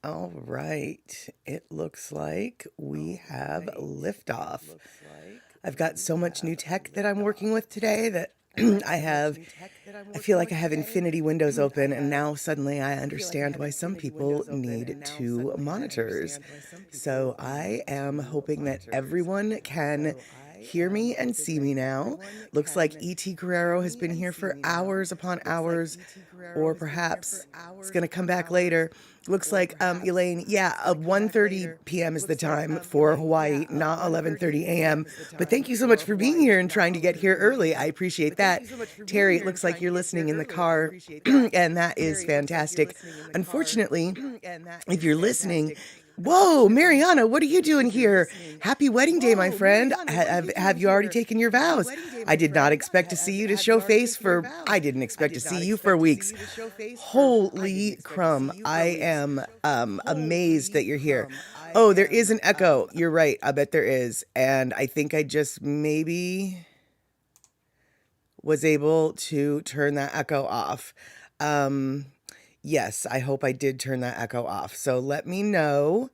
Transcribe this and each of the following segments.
All right. It looks like we have liftoff. I've got so much new tech that I'm working with today that I feel like I have infinity windows open, and now suddenly I understand why some people need two monitors. So I am hoping that everyone can hear me and see me now. Looks like E.T. Guerrero has been here for hours upon hours, or perhaps it's going to come back later. Looks like, Elaine, yeah, 1:30 p.m. is the time for Hawaii, not 11:30 a.m. But thank you so much for being here and trying to get here early. I appreciate that. Terry, it looks like you're listening in the car, and that is fantastic. Unfortunately, if you're listening, whoa, Mariana, what are you doing here? Happy wedding day, my friend. Have you already taken your vows? I did not expect to see you to show face for, I didn't expect to see you for weeks. Holy crumb. I am amazed that you're here. Oh, there is an echo. You're right. I bet there is. And I think I just maybe was able to turn that echo off. Yes, I hope I did turn that echo off. So let me know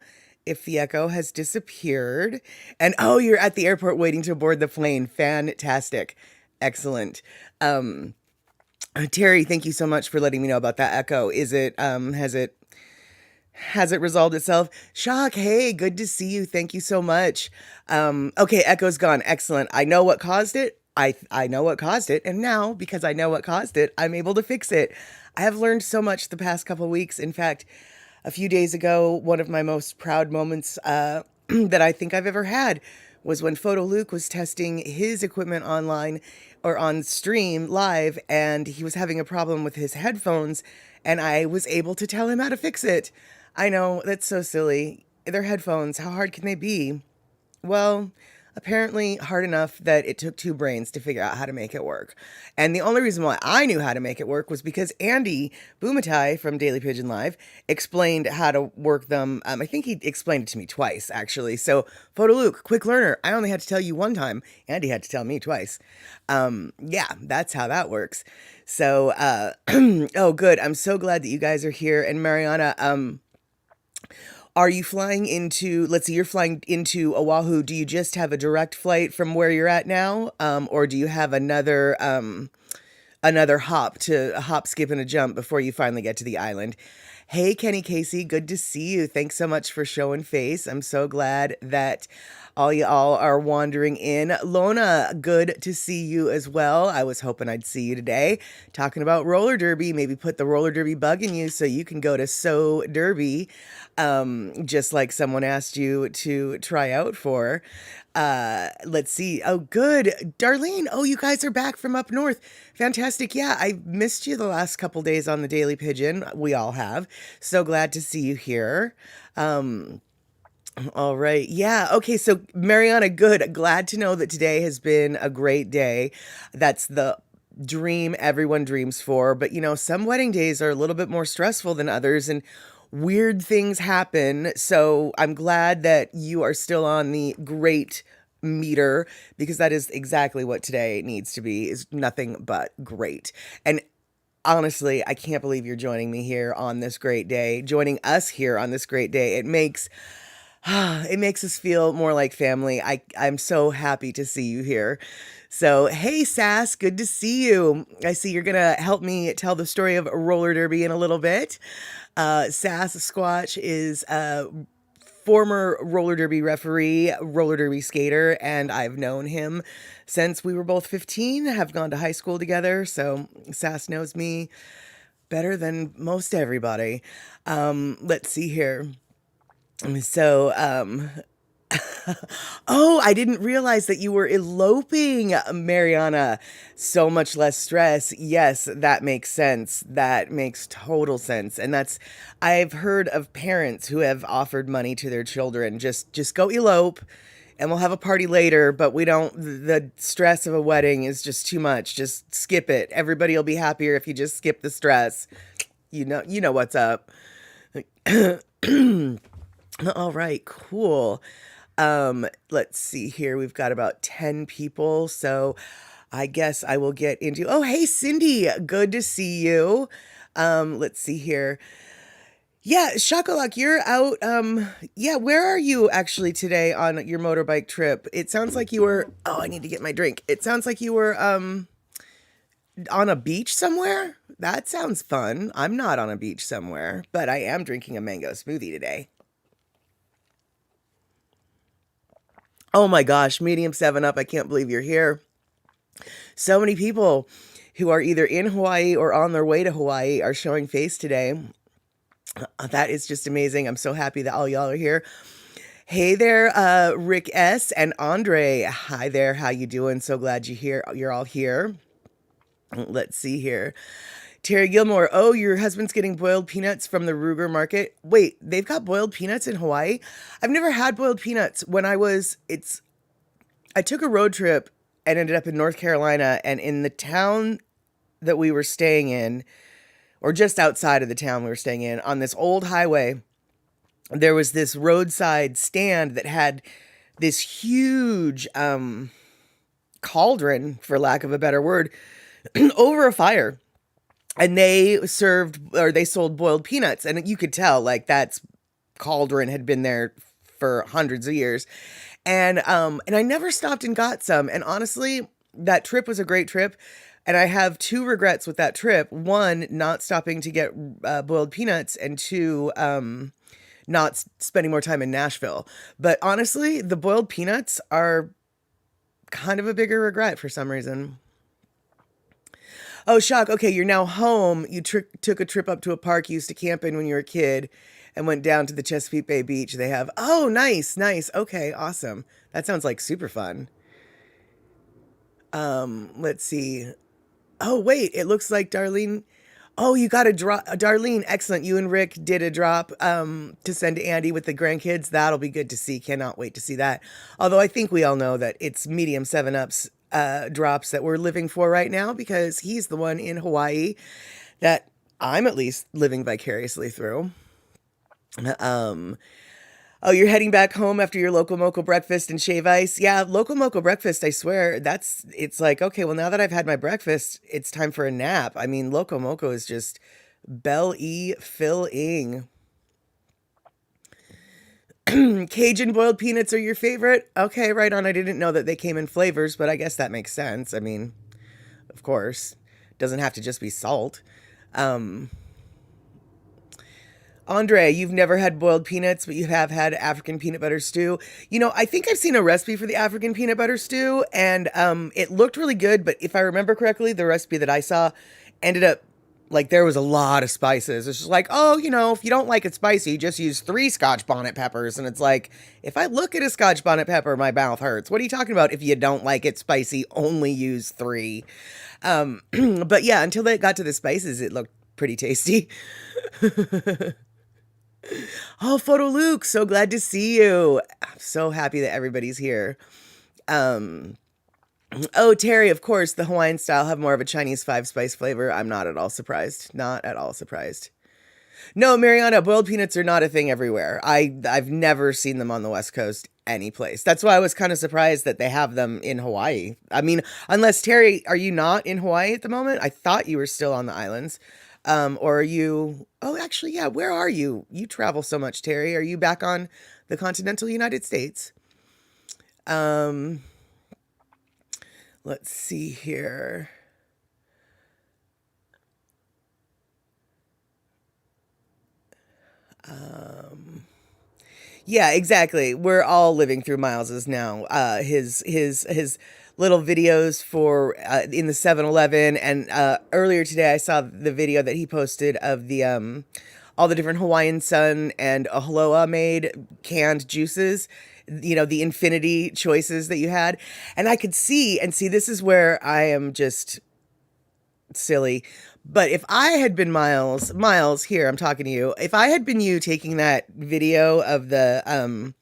if the echo has disappeared. And oh, you're at the airport waiting to board the plane. Fantastic. Excellent. Terry, thank you so much for letting me know about that echo. Is it, has it resolved itself? Shock, hey, good to see you. Thank you so much. Okay, echo's gone. Excellent. I know what caused it. I know what caused it. And now, because I know what caused it, I'm able to fix it. I have learned so much the past couple weeks. In fact, a few days ago, one of my most proud moments that I think I've ever had was when Photo Luke was testing his equipment online or on stream live, and he was having a problem with his headphones, and I was able to tell him how to fix it. I know, that's so silly. They're headphones. How hard can they be? Well, apparently hard enough that it took two brains to figure out how to make it work. And the only reason why I knew how to make it work was because Andy Boomatai from Daily Pigeon Live explained how to work them. I think he explained it to me twice, actually. So, Photo Luke, quick learner. I only had to tell you one time. Andy had to tell me twice. Yeah, that's how that works. So, oh, good. I'm so glad that you guys are here. And Mariana, are you flying into, let's see, you're flying into Oahu. Do you just have a direct flight from where you're at now? Or do you have another hop, skip, and a jump before you finally get to the island? Hey, Kenny Casey, good to see you. Thanks so much for showing face. I'm so glad that all y'all are wandering in. Lona, good to see you as well. I was hoping I'd see you today. Talking about roller derby, maybe put the roller derby bug in you so you can go to So Derby, just like someone asked you to try out for. Let's see. Oh, good. Darlene, oh, you guys are back from up north. Fantastic. Yeah, I missed you the last couple days on the Daily Pigeon. We all have. So glad to see you here. All right. Yeah. Okay. So, Mariana, good. Glad to know that today has been a great day. That's the dream everyone dreams for. But, some wedding days are a little bit more stressful than others, and weird things happen. So, I'm glad that you are still on the great meter, because that is exactly what today needs to be, is nothing but great. And honestly, I can't believe you're joining me here on this great day, joining us here on this great day. It makes us feel more like family. I'm so happy to see you here. So, hey, Sass, good to see you. I see you're going to help me tell the story of roller derby in a little bit. Sass Squatch is a former roller derby referee, roller derby skater, and I've known him since we were both 15, have gone to high school together. So, Sass knows me better than most everybody. Let's see here. So, oh, I didn't realize that you were eloping, Mariana. So much less stress. Yes, that makes sense. That makes total sense. And I've heard of parents who have offered money to their children. Just go elope and we'll have a party later, but the stress of a wedding is just too much. Just skip it. Everybody will be happier if you just skip the stress. You know what's up. All right, cool. Let's see here. We've got about 10 people, so I guess I will get into, oh, hey, Cindy, good to see you. Let's see here. Yeah, Shakalak, you're out. Yeah, where are you actually today on your motorbike trip? It sounds like you were. Oh, I need to get my drink. It sounds like you were on a beach somewhere. That sounds fun. I'm not on a beach somewhere, but I am drinking a mango smoothie today. Oh my gosh, medium 7 up. I can't believe you're here. So many people who are either in Hawaii or on their way to Hawaii are showing face today. That is just amazing. I'm so happy that all y'all are here. Hey there, Rick S. and Andre. Hi there. How you doing? So glad you're all here. Let's see here. Terry Gilmore. Oh, your husband's getting boiled peanuts from the Ruger Market. Wait, they've got boiled peanuts in Hawaii? I've never had boiled peanuts. I took a road trip and ended up in North Carolina, and in the town that we were staying in, or just outside of the town we were staying in, on this old highway, there was this roadside stand that had this huge cauldron, for lack of a better word, over a fire. And they sold boiled peanuts. And you could tell, like, that's cauldron had been there for hundreds of years. And I never stopped and got some. And honestly, that trip was a great trip. And I have two regrets with that trip. One, not stopping to get boiled peanuts, and two, not spending more time in Nashville. But honestly, the boiled peanuts are kind of a bigger regret for some reason. Oh, shock. Okay, you're now home. You took a trip up to a park you used to camp in when you were a kid and went down to the Chesapeake Bay Beach. They have, oh, nice, nice. Okay, awesome. That sounds like super fun. Let's see. Oh, wait, it looks like Darlene. Oh, you got a drop. Darlene, excellent. You and Rick did a drop to send to Andy with the grandkids. That'll be good to see. Cannot wait to see that. Although I think we all know that it's medium 7-Ups drops that we're living for right now, because he's the one in Hawaii that I'm at least living vicariously through. Um, Oh, you're heading back home after your local mocha breakfast and shave ice? Yeah, local mocha breakfast, I swear. It's like, okay, well, now that I've had my breakfast, it's time for a nap. I mean, loco moco is just belly filling. Cajun boiled peanuts are your favorite? Okay, right on. I didn't know that they came in flavors, but I guess that makes sense. I mean, of course, doesn't have to just be salt. Um, Andre, you've never had boiled peanuts, but you have had African peanut butter stew. I think I've seen a recipe for the African peanut butter stew, and it looked really good. But if I remember correctly, the recipe that I saw ended up like there was a lot of spices. It's just like, oh, if you don't like it spicy, just use 3 Scotch bonnet peppers. And it's like, if I look at a Scotch bonnet pepper, my mouth hurts. What are you talking about? If you don't like it spicy, only use 3. But yeah, until they got to the spices, it looked pretty tasty. Oh, Photo Luke, so glad to see you. I'm so happy that everybody's here. Um, oh, Terry, of course, the Hawaiian style have more of a Chinese 5-spice flavor. I'm not at all surprised. Not at all surprised. No, Mariana, boiled peanuts are not a thing everywhere. I've never seen them on the West Coast any place. That's why I was kind of surprised that they have them in Hawaii. I mean, unless Terry, are you not in Hawaii at the moment? I thought you were still on the islands. Or are you, oh, actually, yeah, where are you? You travel so much, Terry. Are you back on the continental United States? Um, let's see here. Um, yeah, exactly. We're all living through Miles's now. His little videos for in the 7-Eleven, and earlier today I saw the video that he posted of the all the different Hawaiian Sun and Aloha made canned juices. The infinity choices that you had, and I could see this is where I am just silly. But if I had been Miles, here, I'm talking to you. If I had been you taking that video of the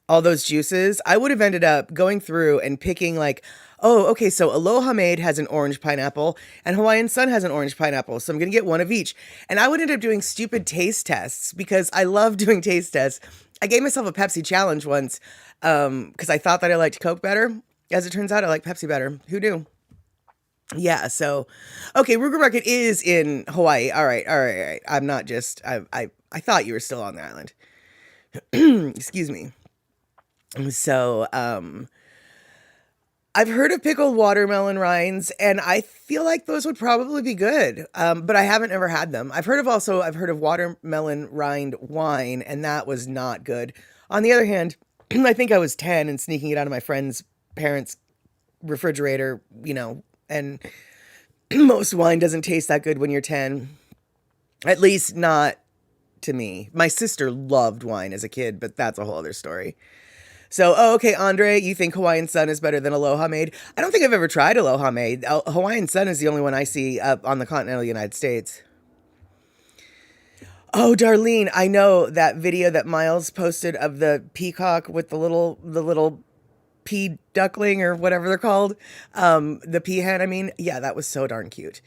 all those juices, I would have ended up going through and picking like, oh, okay, so Aloha Made has an orange pineapple and Hawaiian Sun has an orange pineapple. So I'm going to get one of each. And I would end up doing stupid taste tests because I love doing taste tests. I gave myself a Pepsi challenge once because I thought that I liked Coke better. As it turns out, I like Pepsi better. Who knew? Yeah, so okay, Ruger Market is in Hawaii. All right, all right, all right. I'm not just I thought you were still on the island. Excuse me. So, I've heard of pickled watermelon rinds, and I feel like those would probably be good. But I haven't ever had them. I've heard of watermelon rind wine, and that was not good. On the other hand, I think I was 10 and sneaking it out of my friend's parents' refrigerator, and most wine doesn't taste that good when you're 10. At least not to me. My sister loved wine as a kid, but that's a whole other story. So, okay, Andre, you think Hawaiian Sun is better than Aloha Made? I don't think I've ever tried Aloha Made. Hawaiian Sun is the only one I see up on the continental United States. Oh, Darlene, I know that video that Miles posted of the peacock with the little pea duckling or whatever they're called. The peahen, I mean. Yeah, that was so darn cute.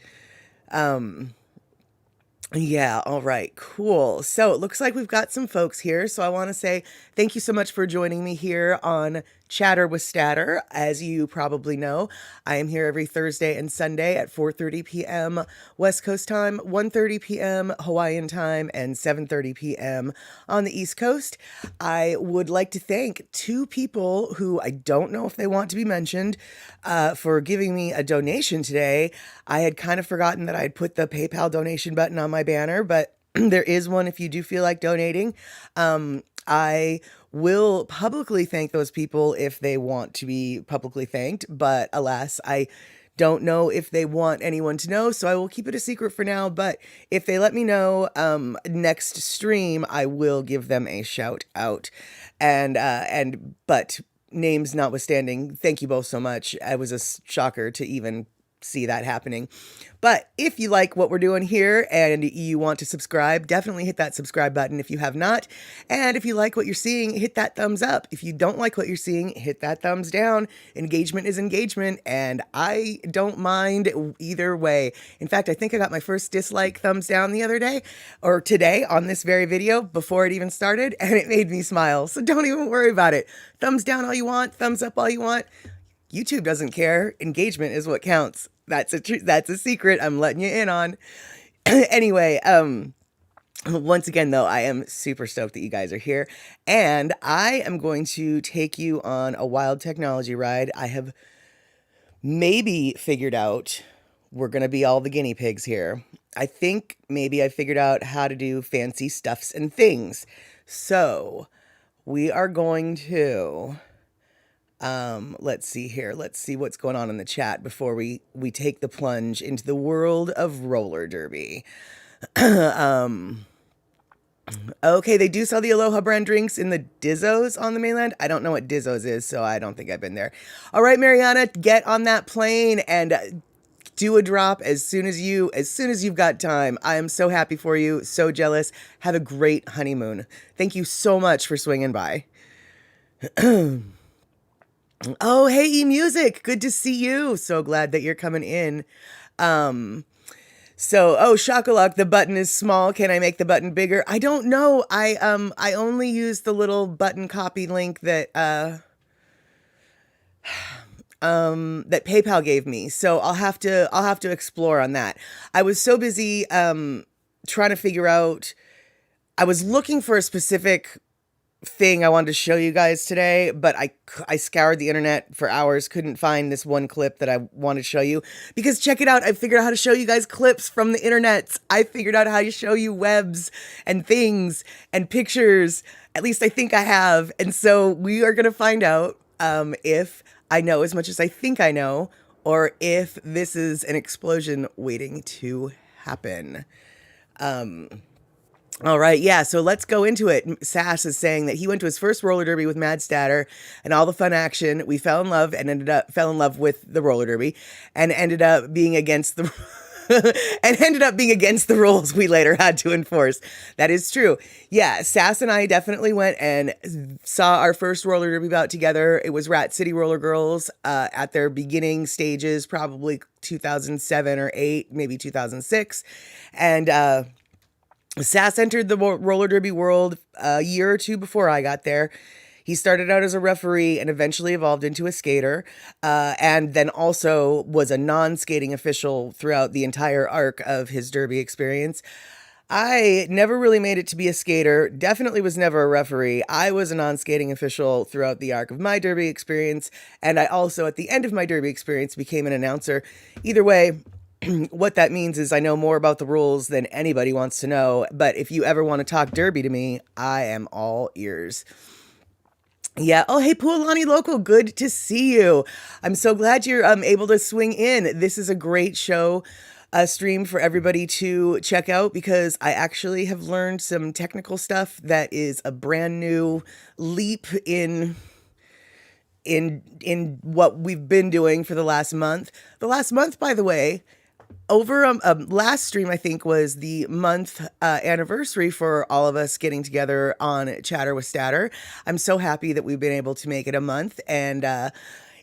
Yeah, all right, cool. So it looks like we've got some folks here. So I want to say thank you so much for joining me here on Chatter with Statter. As you probably know, I am here every Thursday and Sunday at 4:30 p.m. West Coast time, 1:30 p.m. Hawaiian time, and 7:30 p.m. on the East Coast. I would like to thank two people who I don't know if they want to be mentioned for giving me a donation today. I had kind of forgotten that I had put the PayPal donation button on my banner, but there is one if you do feel like donating. I will publicly thank those people if they want to be publicly thanked, but alas, I don't know if they want anyone to know, so I will keep it a secret for now. But if they let me know next stream, I will give them a shout out. But names notwithstanding, thank you both so much. It was a shocker to even see that happening. But if you like what we're doing here and you want to subscribe, definitely hit that subscribe button if you have not. And if you like what you're seeing, hit that thumbs up. If you don't like what you're seeing, hit that thumbs down. Engagement is engagement, and I don't mind either way. In fact, I think I got my first dislike thumbs down the other day, or today on this very video before it even started, and it made me smile. So don't even worry about it. Thumbs down all you want, thumbs up all you want. YouTube doesn't care. Engagement is what counts. That's a secret I'm letting you in on. Anyway, once again, though, I am super stoked that you guys are here. And I am going to take you on a wild technology ride. I have maybe figured out we're going to be all the guinea pigs here. I think maybe I figured out how to do fancy stuffs and things. So we are going to... let's see here. Let's see what's going on in the chat before we take the plunge into the world of roller derby. Okay, they do sell the Aloha brand drinks in the Dizzos on the mainland. I don't know what Dizzos is, so I don't think I've been there. All right, Mariana, get on that plane and do a drop as soon as you've got time. I am so happy for you, so jealous. Have a great honeymoon. Thank you so much for swinging by. Oh, hey, eMusic. Good to see you. So glad that you're coming in. Shakalak, the button is small. Can I make the button bigger? I don't know. I only use the little button copy link that that PayPal gave me. So I'll have to explore on that. I was so busy trying to figure out. I was looking for a specific thing I wanted to show you guys today, but I scoured the internet for hours, couldn't find this one clip that I wanted to show you, because check it out, I figured out how to show you guys clips from the internet. I figured out how to show you webs and things and pictures. At least I think I have. And so we are going to find out if I know as much as I think I know, or if this is an explosion waiting to happen. All right, yeah, so let's go into it. Sass is saying that he went to his first roller derby with Mad Statter and all the fun action. We fell in love with the roller derby and ended up being against the rules we later had to enforce. That is true. Yeah, Sass and I definitely went and saw our first roller derby bout together. It was Rat City Roller Girls at their beginning stages, probably 2007 or 8, maybe 2006. And Sass entered the roller derby world a year or two before I got there. He started out as a referee and eventually evolved into a skater, and then also was a non-skating official throughout the entire arc of his derby experience. I never really made it to be a skater, definitely was never a referee. I was a non-skating official throughout the arc of my derby experience, and I also, at the end of my derby experience, became an announcer. Either way, what that means is I know more about the rules than anybody wants to know, but if you ever want to talk derby to me, I am all ears. Yeah. Oh, hey, Pualani Local. Good to see you. I'm so glad you're able to swing in. This is a great show, stream for everybody to check out because I actually have learned some technical stuff that is a brand new leap in what we've been doing for the last month. The last month, by the way, over last stream, I think, was the month anniversary for all of us getting together on Chatter with Statter. I'm so happy that we've been able to make it a month. And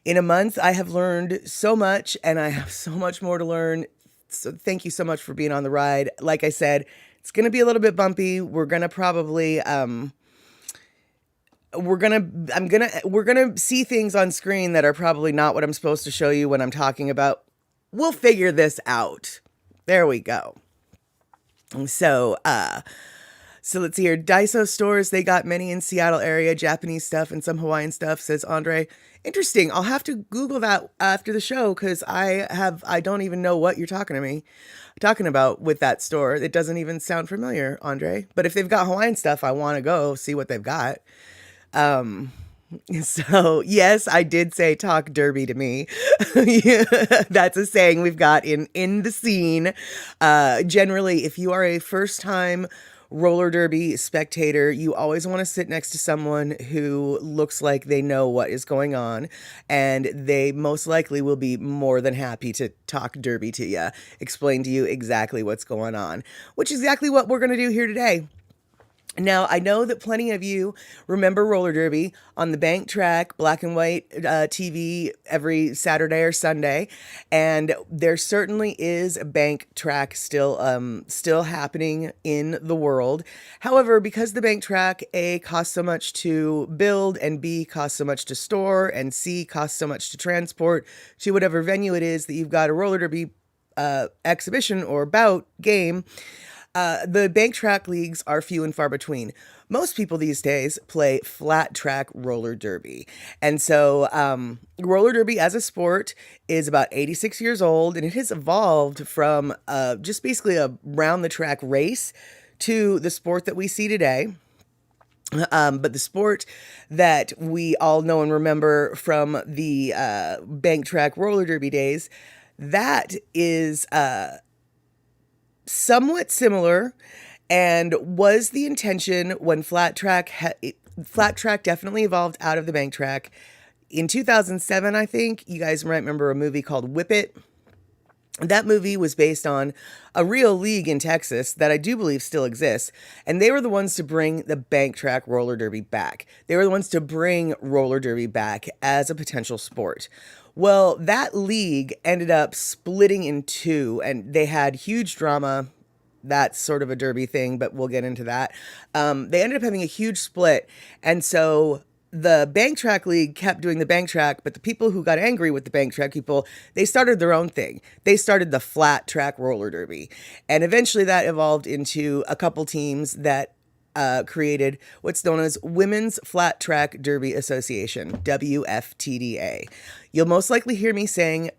in a month, I have learned so much and I have so much more to learn. So thank you so much for being on the ride. Like I said, it's going to be a little bit bumpy. We're going to probably... we're gonna see things on screen that are probably not what I'm supposed to show you when I'm talking about. We'll figure this out. There we go. So let's see here. Daiso stores, they got many in Seattle area, Japanese stuff and some Hawaiian stuff, says Andre. Interesting. I'll have to Google that after the show because I don't even know what you're talking about with that store. It doesn't even sound familiar, Andre. But if they've got Hawaiian stuff, I want to go see what they've got. So yes, I did say talk derby to me. Yeah, that's a saying we've got in the scene. Generally, if you are a first time roller derby spectator, you always want to sit next to someone who looks like they know what is going on, and they most likely will be more than happy to talk derby to you, explain to you exactly what's going on, which is exactly what we're going to do here today. Now, I know that plenty of you remember roller derby on the bank track, black and white TV every Saturday or Sunday, and there certainly is a bank track still happening in the world. However, because the bank track, A, costs so much to build, and B, costs so much to store, and C, costs so much to transport to whatever venue it is that you've got a roller derby exhibition or bout game, the bank track leagues are few and far between. Most people these days play flat track roller derby. And so roller derby as a sport is about 86 years old, and it has evolved from just basically a round the track race to the sport that we see today. But the sport that we all know and remember from the bank track roller derby days, that is somewhat similar and was the intention when flat track definitely evolved out of the bank track. In 2007, I think, you guys might remember a movie called Whip It. That movie was based on a real league in Texas that I do believe still exists. And they were the ones to bring the bank track roller derby back. They were the ones to bring roller derby back as a potential sport. Well, that league ended up splitting in two, and they had huge drama. That's sort of a derby thing, but we'll get into that. They ended up having a huge split. And so the bank track league kept doing the bank track, but the people who got angry with the bank track people, they started their own thing. They started the flat track roller derby. And eventually that evolved into a couple teams that created what's known as Women's Flat Track Derby Association, WFTDA. You'll most likely hear me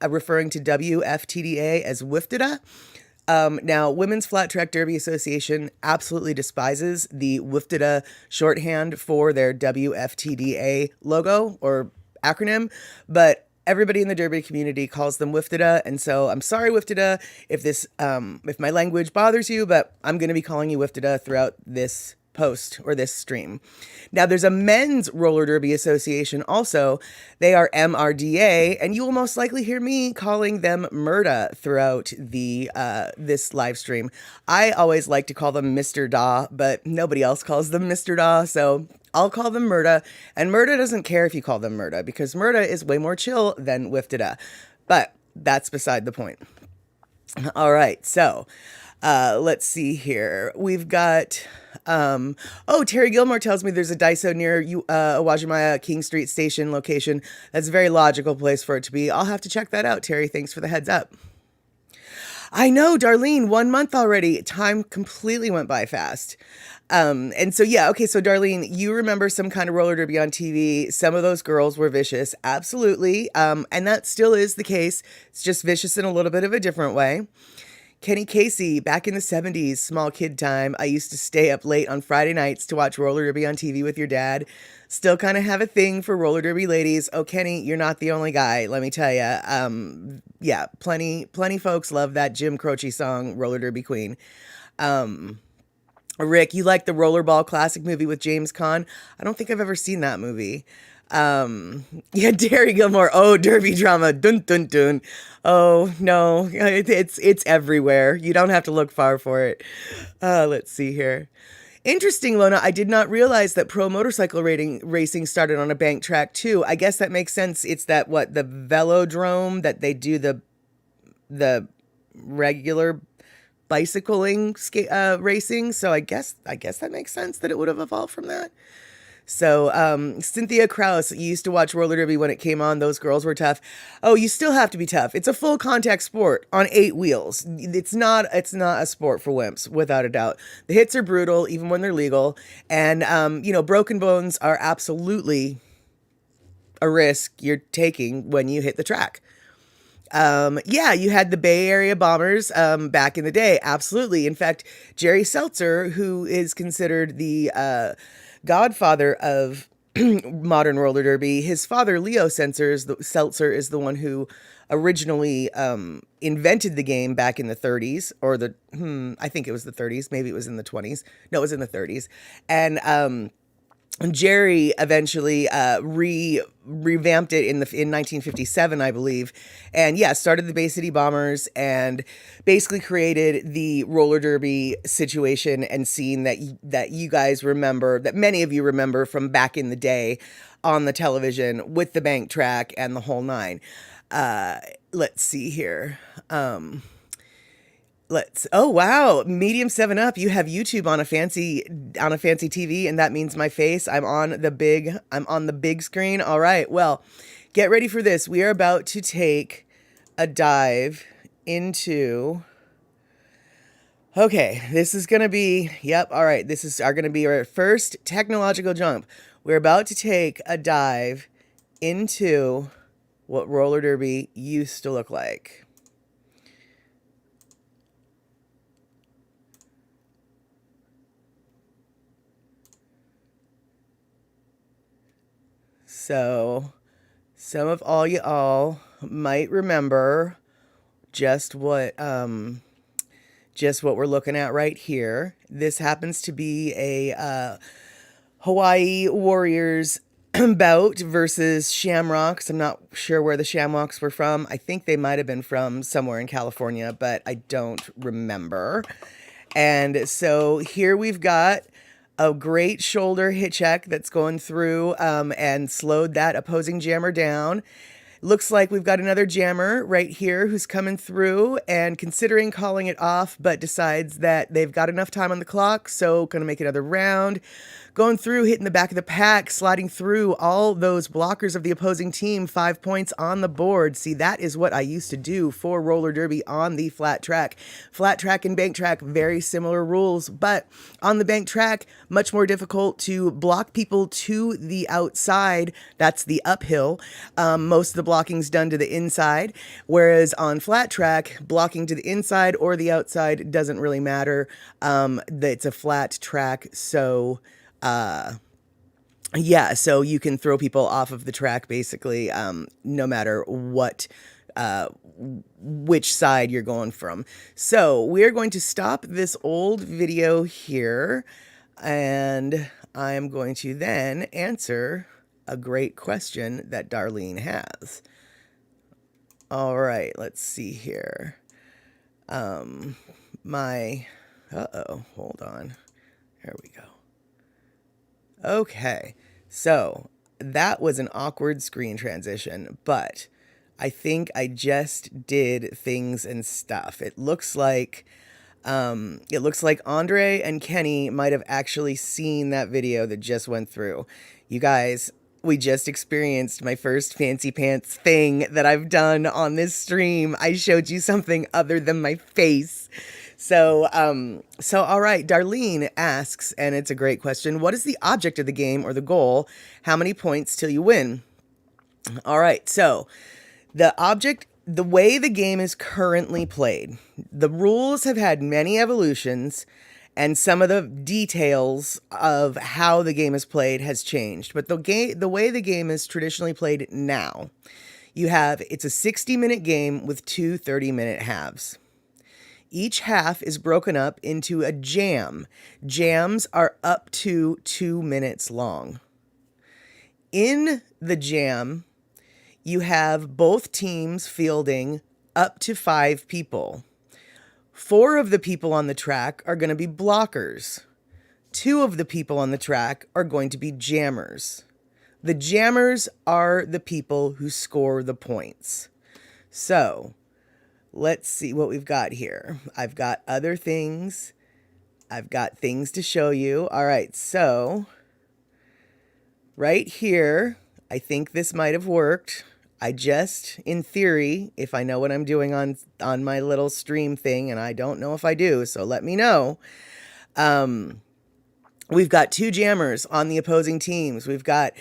referring to WFTDA as WFTDA. Now, Women's Flat Track Derby Association absolutely despises the WFTDA shorthand for their WFTDA logo or acronym, but everybody in the derby community calls them WFTDA, and so I'm sorry, WFTDA, if my language bothers you, but I'm going to be calling you WFTDA throughout this post or this stream. Now, there's a men's roller derby association also. They are MRDA, and you will most likely hear me calling them MRDA throughout the this live stream. I always like to call them Mr. Da, but nobody else calls them Mr. Da, so I'll call them MRDA, and MRDA doesn't care if you call them MRDA because MRDA is way more chill than WFTDA, but that's beside the point. All right, so let's see here. We've got Terry Gilmore tells me there's a Daiso near Wajimaya King Street Station location. That's a very logical place for it to be. I'll have to check that out, Terry. Thanks for the heads up. I know, Darlene, 1 month already. Time completely went by fast. And so, yeah, okay, so Darlene, you remember some kind of roller derby on TV. Some of those girls were vicious, absolutely. And that still is the case. It's just vicious in a little bit of a different way. Kenny Casey, back in the 70s, small kid time, I used to stay up late on Friday nights to watch roller derby on TV with your dad. Still kind of have a thing for roller derby ladies. Oh, Kenny, you're not the only guy, let me tell you. Yeah, plenty folks love that Jim Croce song, Roller Derby Queen. Rick, you like the Rollerball classic movie with James Caan? I don't think I've ever seen that movie. Yeah, Derry Gilmore. Oh, derby drama. Dun dun dun. Oh no, it's everywhere. You don't have to look far for it. Let's see here. Interesting, Lona. I did not realize that pro motorcycle racing started on a bank track too. I guess that makes sense. It's that what the velodrome that they do the regular bicycling racing. So I guess that makes sense that it would have evolved from that. So, Cynthia Kraus, you used to watch roller derby when it came on. Those girls were tough. Oh, you still have to be tough. It's a full contact sport on 8 wheels. It's not a sport for wimps, without a doubt. The hits are brutal, even when they're legal. And, broken bones are absolutely a risk you're taking when you hit the track. Yeah, you had the Bay Area Bombers back in the day. Absolutely. In fact, Jerry Seltzer, who is considered the godfather of modern roller derby, his father, Leo Seltzer, is the one who originally invented the game back in the 30s, or I think it was the 30s. Maybe it was in the 20s. No, it was in the 30s. And Jerry eventually revamped it in 1957, I believe, and yeah, started the Bay City Bombers and basically created the roller derby situation and scene that you guys remember, that many of you remember from back in the day on the television with the bank track and the whole nine. Let's see here. Oh wow, Medium 7 Up. You have YouTube on a fancy TV, and that means my face. I'm on the big screen. All right. Well, get ready for this. We are about to take a dive into. Okay, this is going to be, yep, all right. This is going to be our first technological jump. We're about to take a dive into what roller derby used to look like. So, some of all y'all might remember just what we're looking at right here. This happens to be a Hawaii Warriors bout versus Shamrocks. I'm not sure where the Shamrocks were from. I think they might have been from somewhere in California, but I don't remember. And so here we've got a great shoulder hit check that's going through and slowed that opposing jammer down. Looks like we've got another jammer right here who's coming through and considering calling it off, but decides that they've got enough time on the clock, so going to make another round. Going through, hitting the back of the pack, sliding through all those blockers of the opposing team, 5 points on the board. See, that is what I used to do for roller derby on the flat track. Flat track and bank track, very similar rules, but on the bank track, much more difficult to block people to the outside. That's the uphill. Most of the blocking's done to the inside, whereas on flat track, blocking to the inside or the outside doesn't really matter. It's a flat track, so yeah, so you can throw people off of the track basically, no matter which side you're going from. So we're going to stop this old video here, and I'm going to then answer a great question that Darlene has. All right, let's see here. Hold on. There we go. Okay, so that was an awkward screen transition, but I think I just did things and stuff. It looks like Andre and Kenny might have actually seen that video that just went through. You guys, we just experienced my first fancy pants thing that I've done on this stream. I showed you something other than my face. So all right, Darlene asks, and it's a great question, what is the object of the game or the goal? How many points till you win? All right, so the way the game is currently played, the rules have had many evolutions, and some of the details of how the game is played has changed. But the way the game is traditionally played now, it's a 60-minute game with two 30-minute halves. Each half is broken up into a jam. Jams are up to 2 minutes long. In the jam, you have both teams fielding up to 5 people. 4 of the people on the track are going to be blockers. 2 of the people on the track are going to be jammers. The jammers are the people who score the points. So, let's see what we've got here. I've got other things. I've got things to show you. All right, so right here, I think this might have worked. I just, in theory, if I know what I'm doing on my little stream thing, and I don't know if I do, so let me know. We've got 2 jammers on the opposing teams. We've got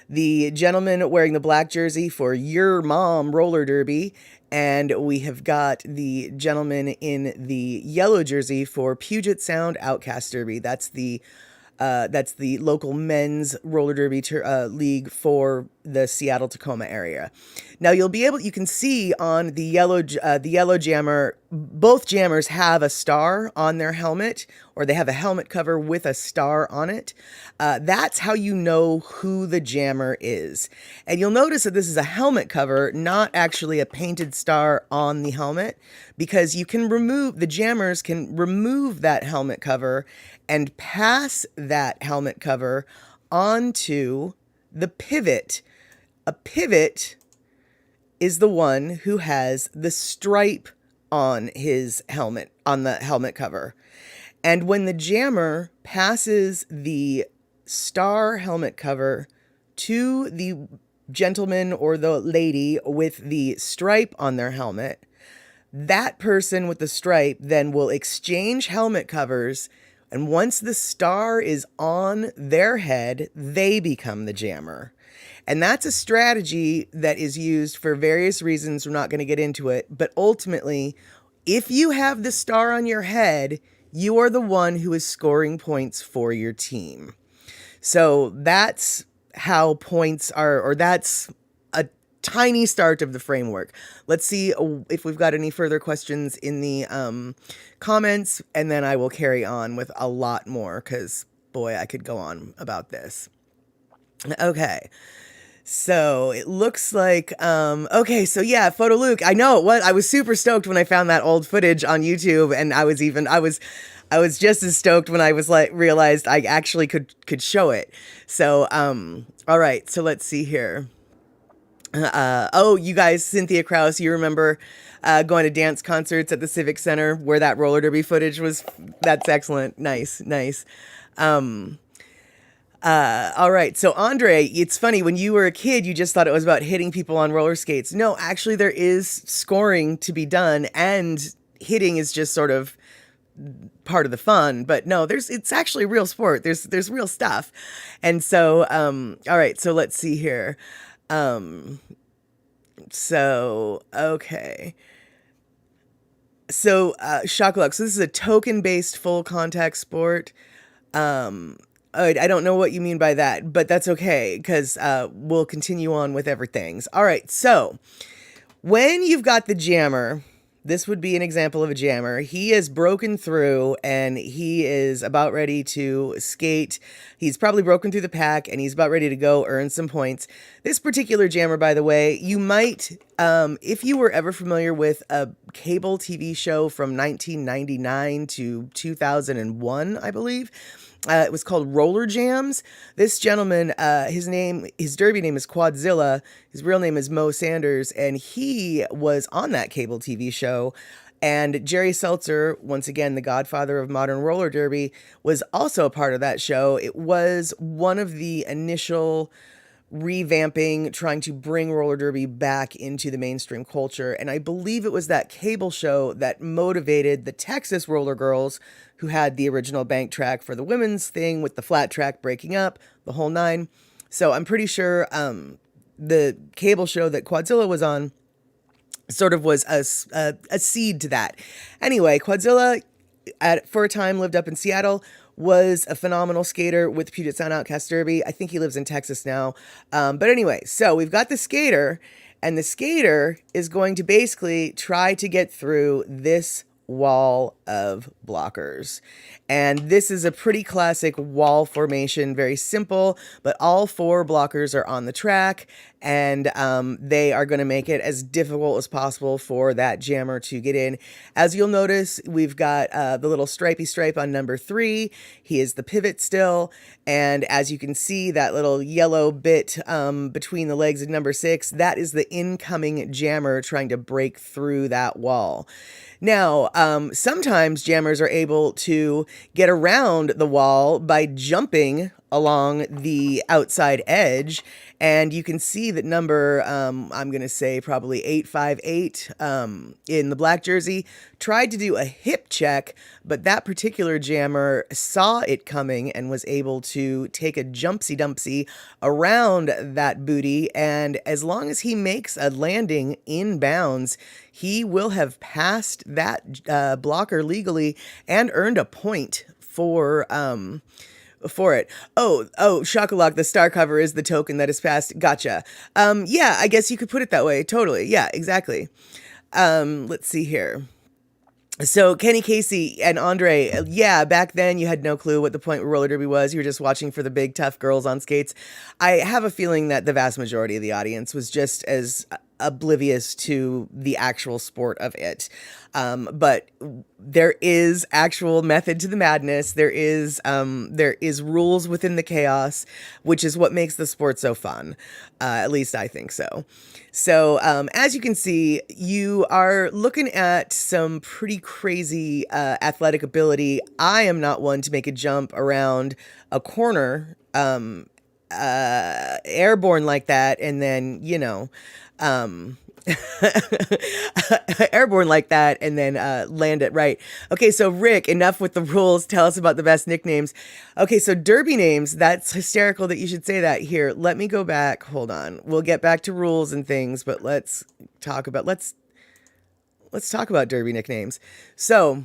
the gentleman wearing the black jersey for Your Mom Roller Derby, and we have got the gentleman in the yellow jersey for Puget Sound Outcast Derby. That's the local men's roller derby league for the Seattle-Tacoma area. Now you can see on the yellow jammer, both jammers have a star on their helmet, or they have a helmet cover with a star on it. That's how you know who the jammer is. And you'll notice that this is a helmet cover, not actually a painted star on the helmet, because the jammers can remove that helmet cover and pass that helmet cover onto the pivot. A pivot is the one who has the stripe on his helmet, on the helmet cover. And when the jammer passes the star helmet cover to the gentleman or the lady with the stripe on their helmet, that person with the stripe then will exchange helmet covers. And once the star is on their head, they become the jammer. And that's a strategy that is used for various reasons. We're not going to get into it. But ultimately, if you have the star on your head, you are the one who is scoring points for your team. So that's how points are, or that's a tiny start of the framework. Let's see if we've got any further questions in the comments, and then I will carry on with a lot more, because boy, I could go on about this. Okay. So it looks like, okay, so yeah, Photo Luke, I know what, I was super stoked when I found that old footage on YouTube, and I was just as stoked when I was realized I actually could show it. So, all right, so let's see here. Oh, you guys, Cynthia Krause, you remember going to dance concerts at the Civic Center where that roller derby footage was? That's excellent. Nice. All right. So Andre, it's funny, when you were a kid, you just thought it was about hitting people on roller skates. No, actually there is scoring to be done, and hitting is just sort of part of the fun. But no, it's actually a real sport. There's real stuff. And so, all right, so let's see here. So, okay. So, Shockluck, so this is a token-based full contact sport. I don't know what you mean by that, but that's okay, because we'll continue on with everything. All right, so when you've got the jammer, this would be an example of a jammer. He is broken through, and he is about ready to skate. He's probably broken through the pack, and he's about ready to go earn some points. This particular jammer, by the way, you might, if you were ever familiar with a cable TV show from 1999 to 2001, I believe, it was called Roller Jams. This gentleman, his derby name is Quadzilla. His real name is Mo Sanders, and he was on that cable TV show. And Jerry Seltzer, once again, the godfather of modern roller derby, was also a part of that show. It was one of the initial revamping, trying to bring roller derby back into the mainstream culture. And I believe it was that cable show that motivated the Texas roller girls, who had the original bank track for the women's thing with the flat track breaking up, the whole nine. So I'm pretty sure the cable show that Quadzilla was on sort of was a seed to that. Anyway, Quadzilla, for a time, lived up in Seattle, was a phenomenal skater with Puget Sound Outcast Derby. I think he lives in Texas now. But anyway, so we've got the skater, and the skater is going to basically try to get through this wall of blockers. And this is a pretty classic wall formation, very simple, but all four blockers are on the track, and they are going to make it as difficult as possible for that jammer to get in. As you'll notice, we've got the little stripy stripe on number 3. He is the pivot still, and as you can see, that little yellow bit between the legs of number 6, that is the incoming jammer trying to break through that wall. Now, sometimes jammers are able to get around the wall by jumping along the outside edge, and you can see that number, I'm going to say probably 858 in the black jersey, tried to do a hip check, but that particular jammer saw it coming and was able to take a jumpsy-dumpsy around that booty, and as long as he makes a landing inbounds, he will have passed that blocker legally and earned a point for it. Oh, Shakalak, the star cover is the token that is passed. Gotcha. Yeah, I guess you could put it that way. Totally. Yeah, exactly. Let's see here. So Kenny Casey and Andre, yeah, back then you had no clue what the point with roller derby was. You were just watching for the big tough girls on skates. I have a feeling that the vast majority of the audience was just as oblivious to the actual sport of it. But there is actual method to the madness. There is rules within the chaos, which is what makes the sport so fun. At least I think so. So as you can see, you are looking at some pretty crazy athletic ability. I am not one to make a jump around a corner airborne like that, and then, airborne like that, and then land it right. Okay, so Rick, enough with the rules. Tell us about the best nicknames. Okay, so derby names, that's hysterical that you should say that. Here, let me go back. Hold on. We'll get back to rules and things, but let's talk about derby nicknames. So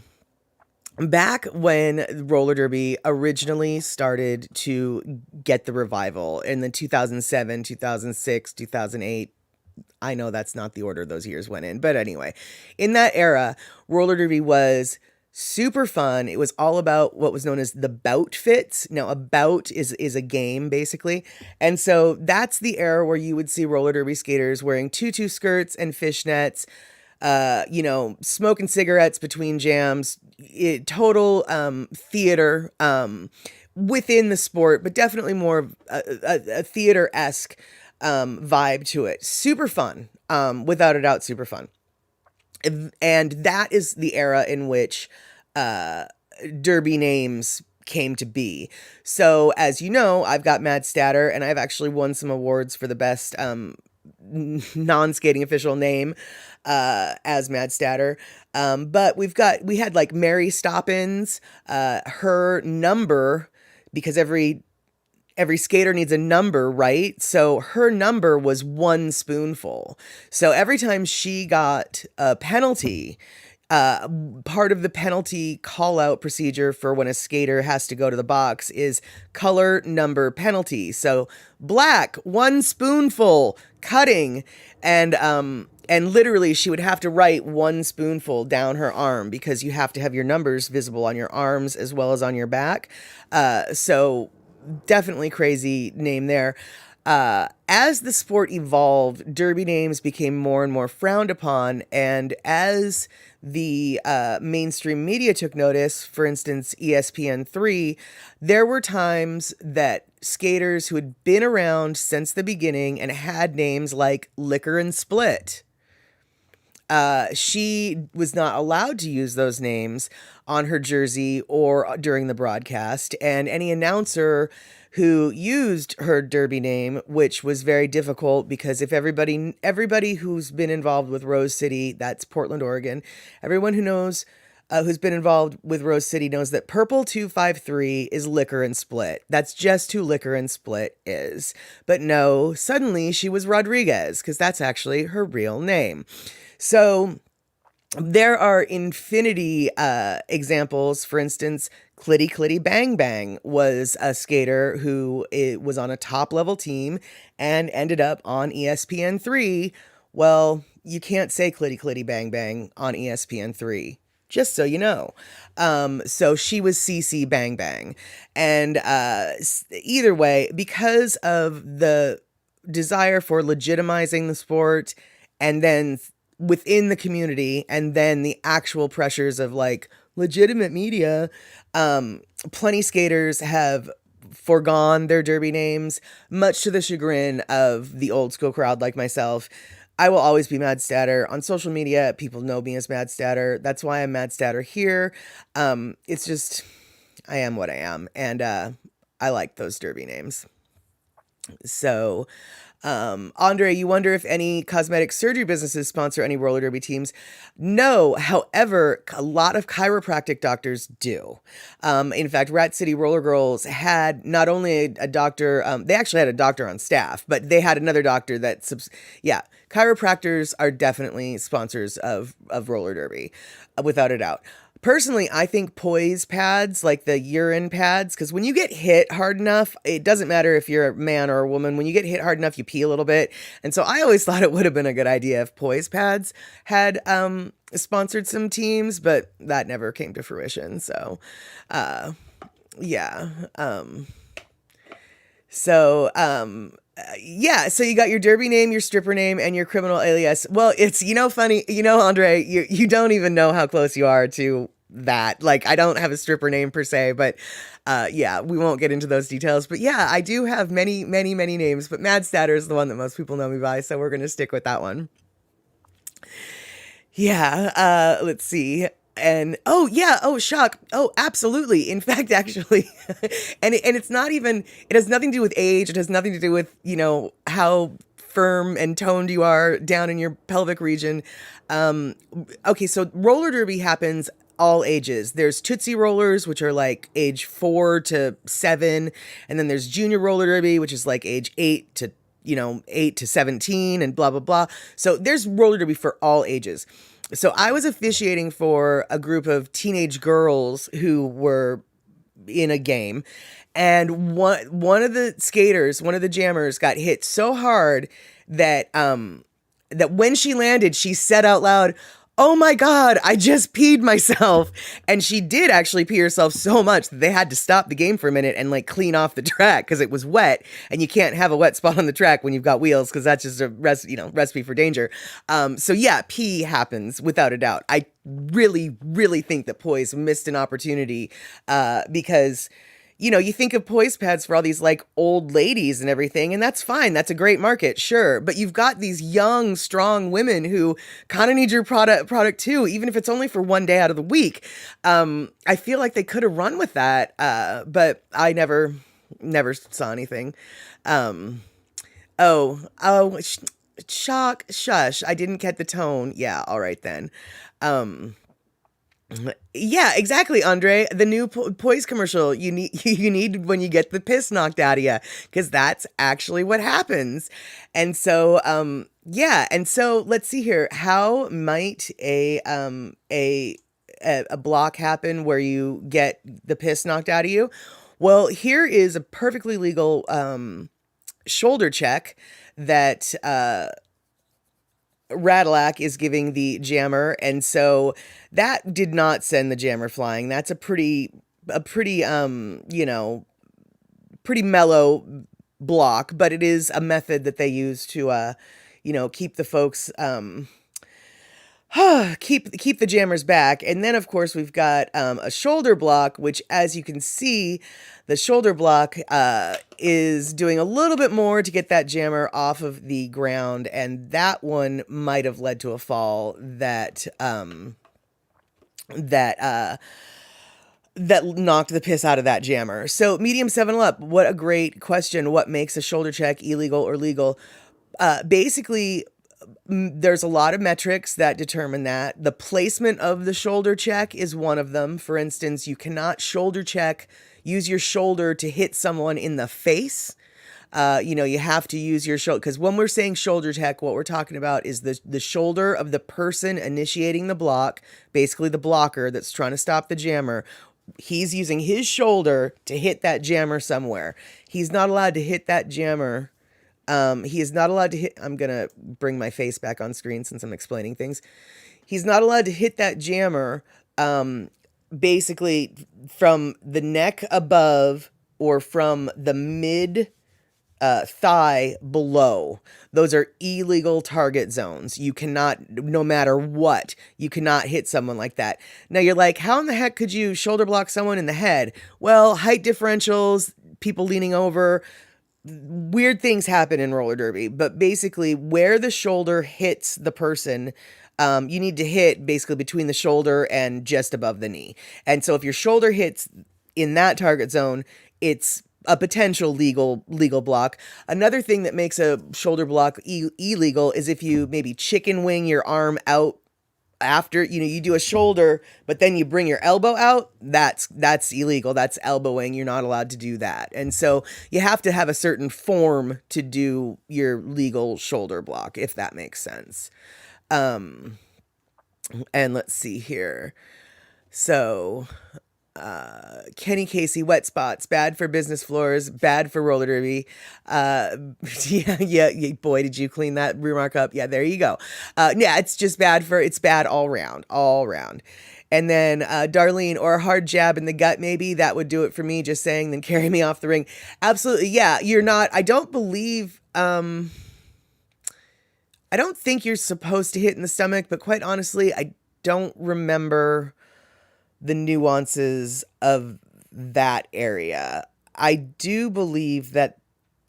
back when roller derby originally started to get the revival in the 2007, 2006, 2008, I know that's not the order those years went in, but anyway, in that era, roller derby was super fun. It was all about what was known as the bout fits. Now, a bout is a game, basically. And so that's the era where you would see roller derby skaters wearing tutu skirts and fishnets, smoking cigarettes between jams, total theater within the sport, but definitely more a theater-esque vibe to it. Super fun, without a doubt, super fun. And that is the era in which derby names came to be. So as you know, I've got Mad Statter, and I've actually won some awards for the best non-skating official name as Mad Statter. But we had like Mary Stoppins, her number, because every skater needs a number, right? So her number was 1 spoonful. So every time she got a penalty, part of the penalty call out procedure for when a skater has to go to the box is color number penalty. So black, 1 spoonful, cutting, and literally she would have to write 1 spoonful down her arm, because you have to have your numbers visible on your arms as well as on your back. So definitely crazy name there. As the sport evolved, derby names became more and more frowned upon, and as the mainstream media took notice, for instance, ESPN3, there were times that skaters who had been around since the beginning and had names like Liquor and Split, she was not allowed to use those names on her jersey or during the broadcast. And any announcer who used her derby name, which was very difficult because if everybody who's been involved with Rose City, that's Portland, Oregon, everyone who knows who's been involved with Rose City knows that Purple 253 is Liquor and Split. That's just who Liquor and Split is. But no, suddenly she was Rodriguez because that's actually her real name. So there are infinity examples. For instance, Clitty Clitty Bang Bang was a skater who was on a top level team and ended up on ESPN3. Well, you can't say Clitty Clitty Bang Bang on ESPN3. Just so you know. So she was CC Bang Bang. And either way, because of the desire for legitimizing the sport and then within the community and then the actual pressures of like legitimate media, plenty skaters have foregone their derby names, much to the chagrin of the old school crowd like myself. I will always be Mad Statter. On social media, people know me as Mad Statter. That's why I'm Mad Statter here. It's just, I am what I am. And I like those derby names. So, Andre, you wonder if any cosmetic surgery businesses sponsor any roller derby teams? No. However, a lot of chiropractic doctors do. In fact, Rat City Roller Girls had not only a doctor, they actually had a doctor on staff, but they had another doctor that, chiropractors are definitely sponsors of roller derby, without a doubt. Personally, I think poise pads, like the urine pads, because when you get hit hard enough, it doesn't matter if you're a man or a woman. When you get hit hard enough, you pee a little bit. And so I always thought it would have been a good idea if poise pads had sponsored some teams, but that never came to fruition. So, yeah. So you got your derby name, your stripper name, and your criminal alias. Well, it's, funny, Andre, you don't even know how close you are to that. Like, I don't have a stripper name per se, but we won't get into those details. But yeah, I do have many, many, many names, but Mad Statter is the one that most people know me by, so we're going to stick with that one. Yeah, let's see. And shock. Oh, absolutely. In fact, actually, and it's not even, it has nothing to do with age. It has nothing to do with, how firm and toned you are down in your pelvic region. Okay, so roller derby happens all ages. There's Tootsie Rollers, which are like age 4 to 7. And then there's Junior Roller Derby, which is like age 8 to 17 and blah, blah, blah. So there's roller derby for all ages. So I was officiating for a group of teenage girls who were in a game, and one of the skaters, one of the jammers, got hit so hard that that when she landed, she said out loud, "Oh my God, I just peed myself." And she did actually pee herself so much that they had to stop the game for a minute and like clean off the track because it was wet, and you can't have a wet spot on the track when you've got wheels because that's just a recipe for danger. So yeah, pee happens without a doubt. I really, really think that poise missed an opportunity because you think of poise pads for all these like old ladies and everything, and that's fine. That's a great market, sure. But you've got these young, strong women who kind of need your product too, even if it's only for one day out of the week. I feel like they could have run with that, but I never saw anything. Shock, shush. I didn't get the tone. Yeah, all right then. Yeah, exactly, Andre. The new poise commercial you need when you get the piss knocked out of you, because that's actually what happens. And so, and so let's see here. How might a block happen where you get the piss knocked out of you? Well, here is a perfectly legal shoulder check that Radillac is giving the jammer, and so that did not send the jammer flying. That's a pretty pretty mellow block, but it is a method that they use to keep the folks keep the jammers back. And then of course we've got a shoulder block, which, as you can see, the shoulder block is doing a little bit more to get that jammer off of the ground, and that one might have led to a fall that knocked the piss out of that jammer. So medium 7 up, what a great question. What makes a shoulder check illegal or legal? Basically, there's a lot of metrics that determine that. The placement of the shoulder check is one of them. For instance, you cannot shoulder check, use your shoulder to hit someone in the face. You have to use your shoulder, because when we're saying shoulder check, what we're talking about is the shoulder of the person initiating the block, basically the blocker that's trying to stop the jammer. He's using his shoulder to hit that jammer somewhere. He's not allowed to hit that jammer. He is not allowed to hit. I'm going to bring my face back on screen since I'm explaining things. He's not allowed to hit that jammer, basically from the neck above or from the mid thigh below. Those are illegal target zones. You cannot, no matter what, you cannot hit someone like that. Now you're like, how in the heck could you shoulder block someone in the head? Well, height differentials, people leaning over, weird things happen in roller derby, but basically where the shoulder hits the person, you need to hit basically between the shoulder and just above the knee. And so if your shoulder hits in that target zone, it's a potential legal block. Another thing that makes a shoulder block illegal is if you maybe chicken wing your arm out after, you do a shoulder, but then you bring your elbow out. That's illegal. That's elbowing. You're not allowed to do that. And so you have to have a certain form to do your legal shoulder block, if that makes sense. And let's see here. So, Kenny Casey, wet spots, bad for business floors, bad for roller derby. Yeah, boy, did you clean that remark up? Yeah, there you go. Yeah, it's just it's bad all round. And then Darlene, or a hard jab in the gut, maybe that would do it for me. Just saying, then carry me off the ring. Absolutely, yeah. You're not. I don't believe. I don't think you're supposed to hit in the stomach, but quite honestly, I don't remember the nuances of that area. I do believe that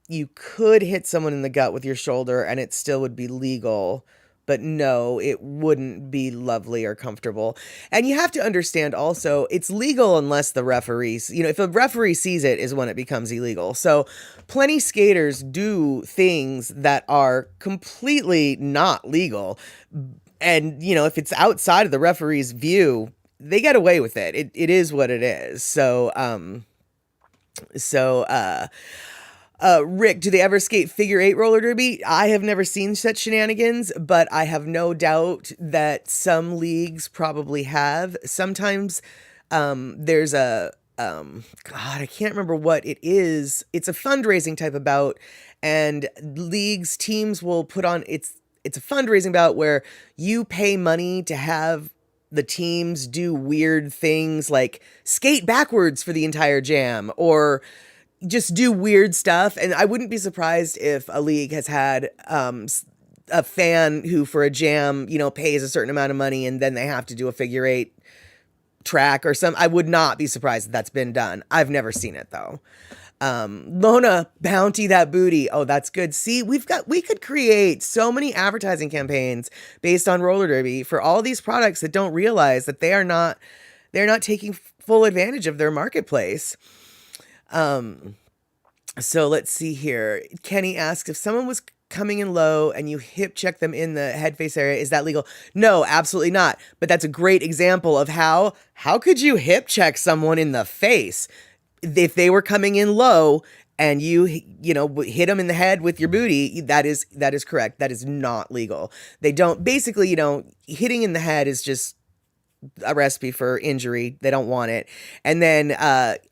you could hit someone in the gut with your shoulder and it still would be legal, but no, it wouldn't be lovely or comfortable. And you have to understand also, it's legal unless the referees, if a referee sees it is when it becomes illegal. So plenty skaters do things that are completely not legal. And, if it's outside of the referee's view, they get away with it. It is what it is. So, Rick, do they ever skate figure 8 roller derby? I have never seen such shenanigans, but I have no doubt that some leagues probably have. Sometimes, there's God, I can't remember what it is. It's a fundraising type of bout, and teams will put on, it's a fundraising bout where you pay money to have the teams do weird things like skate backwards for the entire jam or just do weird stuff. And I wouldn't be surprised if a league has had a fan who for a jam, pays a certain amount of money and then they have to do a figure 8 track or some. I would not be surprised if that's been done. I've never seen it though. Lona, bounty that booty. Oh, that's good. See, we could create so many advertising campaigns based on roller derby for all these products that don't realize that they're not taking full advantage of their marketplace. So let's see here. Kenny asks, if someone was coming in low and you hip check them in the head face area, is that legal? No, absolutely not. But that's a great example of how could you hip check someone in the face? If they were coming in low and you hit them in the head with your booty, that is correct. That is not legal. They don't, basically, hitting in the head is just a recipe for injury. They don't want it. And then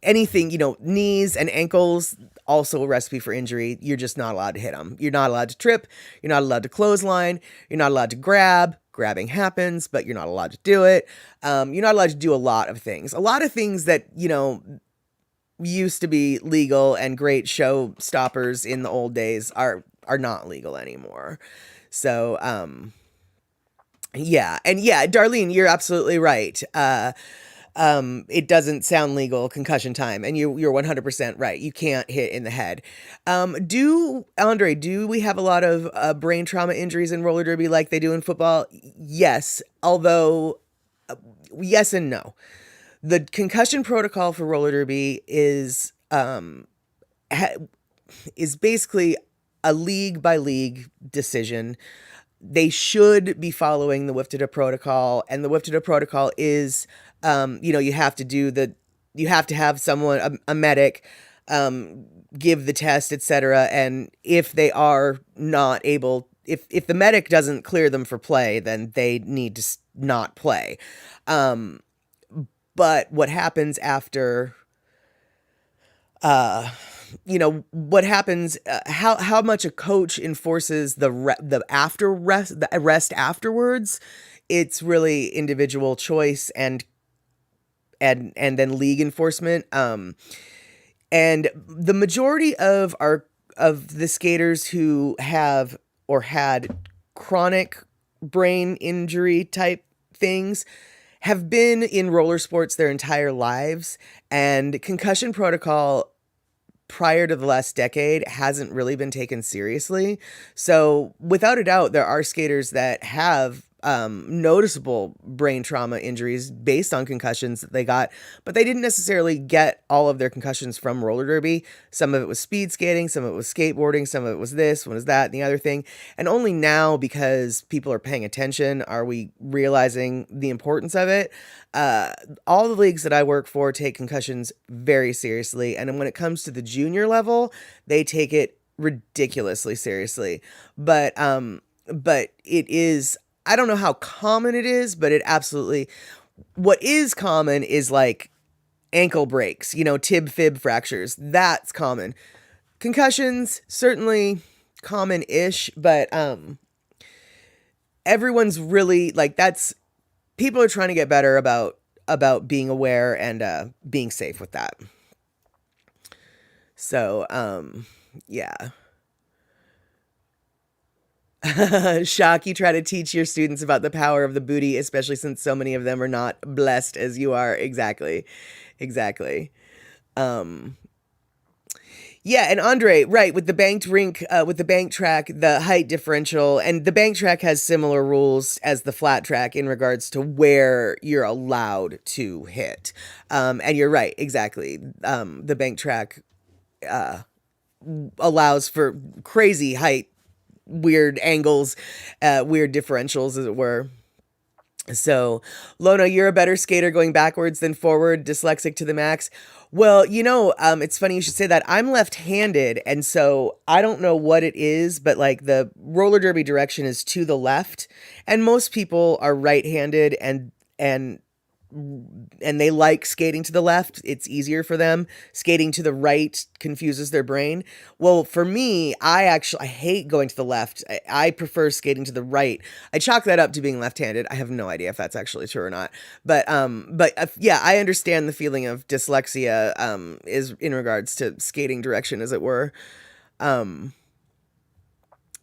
anything, knees and ankles, also a recipe for injury. You're just not allowed to hit them. You're not allowed to trip. You're not allowed to clothesline. You're not allowed to grab. Grabbing happens, but you're not allowed to do it. You're not allowed to do a lot of things. A lot of things that, used to be legal and great show stoppers in the old days are not legal anymore. So, Yeah, and yeah, Darlene, you're absolutely right. It doesn't sound legal, concussion time, and you're 100% right. You can't hit in the head. Do we have a lot of brain trauma injuries in roller derby like they do in football? Yes, although yes and no. The concussion protocol for roller derby is basically a league by league decision. They should be following the WFTDA protocol, and the WFTDA protocol is, you have to have someone, a medic, give the test, etc. And if they are not able, if the medic doesn't clear them for play, then they need to not play. But what happens after, what happens, how much a coach enforces the rest afterwards, it's really individual choice and then league enforcement. And the majority of the skaters who have or had chronic brain injury type things have been in roller sports their entire lives, and concussion protocol prior to the last decade hasn't really been taken seriously. So without a doubt, there are skaters that have noticeable brain trauma injuries based on concussions that they got, but they didn't necessarily get all of their concussions from roller derby. Some of it was speed skating, some of it was skateboarding, some of it was this, one was that, and the other thing. And only now, because people are paying attention, are we realizing the importance of it. All the leagues that I work for take concussions very seriously, and when it comes to the junior level, they take it ridiculously seriously. But it is, I don't know how common it is, but it absolutely, what is common is like ankle breaks, tib fib fractures. That's common. Concussions, certainly common-ish, but everyone's really like, people are trying to get better about being aware and being safe with that. So, yeah. Shock, you try to teach your students about the power of the booty, especially since so many of them are not blessed as you are. Exactly. Yeah, and Andre, right, with the banked rink, with the bank track, the height differential, and the bank track has similar rules as the flat track in regards to where you're allowed to hit. And you're right, exactly. The bank track allows for crazy height, weird angles, weird differentials, as it were. So, Lona, you're a better skater going backwards than forward, dyslexic to the max. Well, it's funny you should say that. I'm left-handed, and so I don't know what it is, but like the roller derby direction is to the left, and most people are right-handed and they like skating to the left. It's easier for them. Skating to the right confuses their brain. Well, for me, I hate going to the left. I prefer skating to the right. I chalk that up to being left-handed. I have no idea if that's actually true or not. But yeah, I understand the feeling of dyslexia is in regards to skating direction, as it were.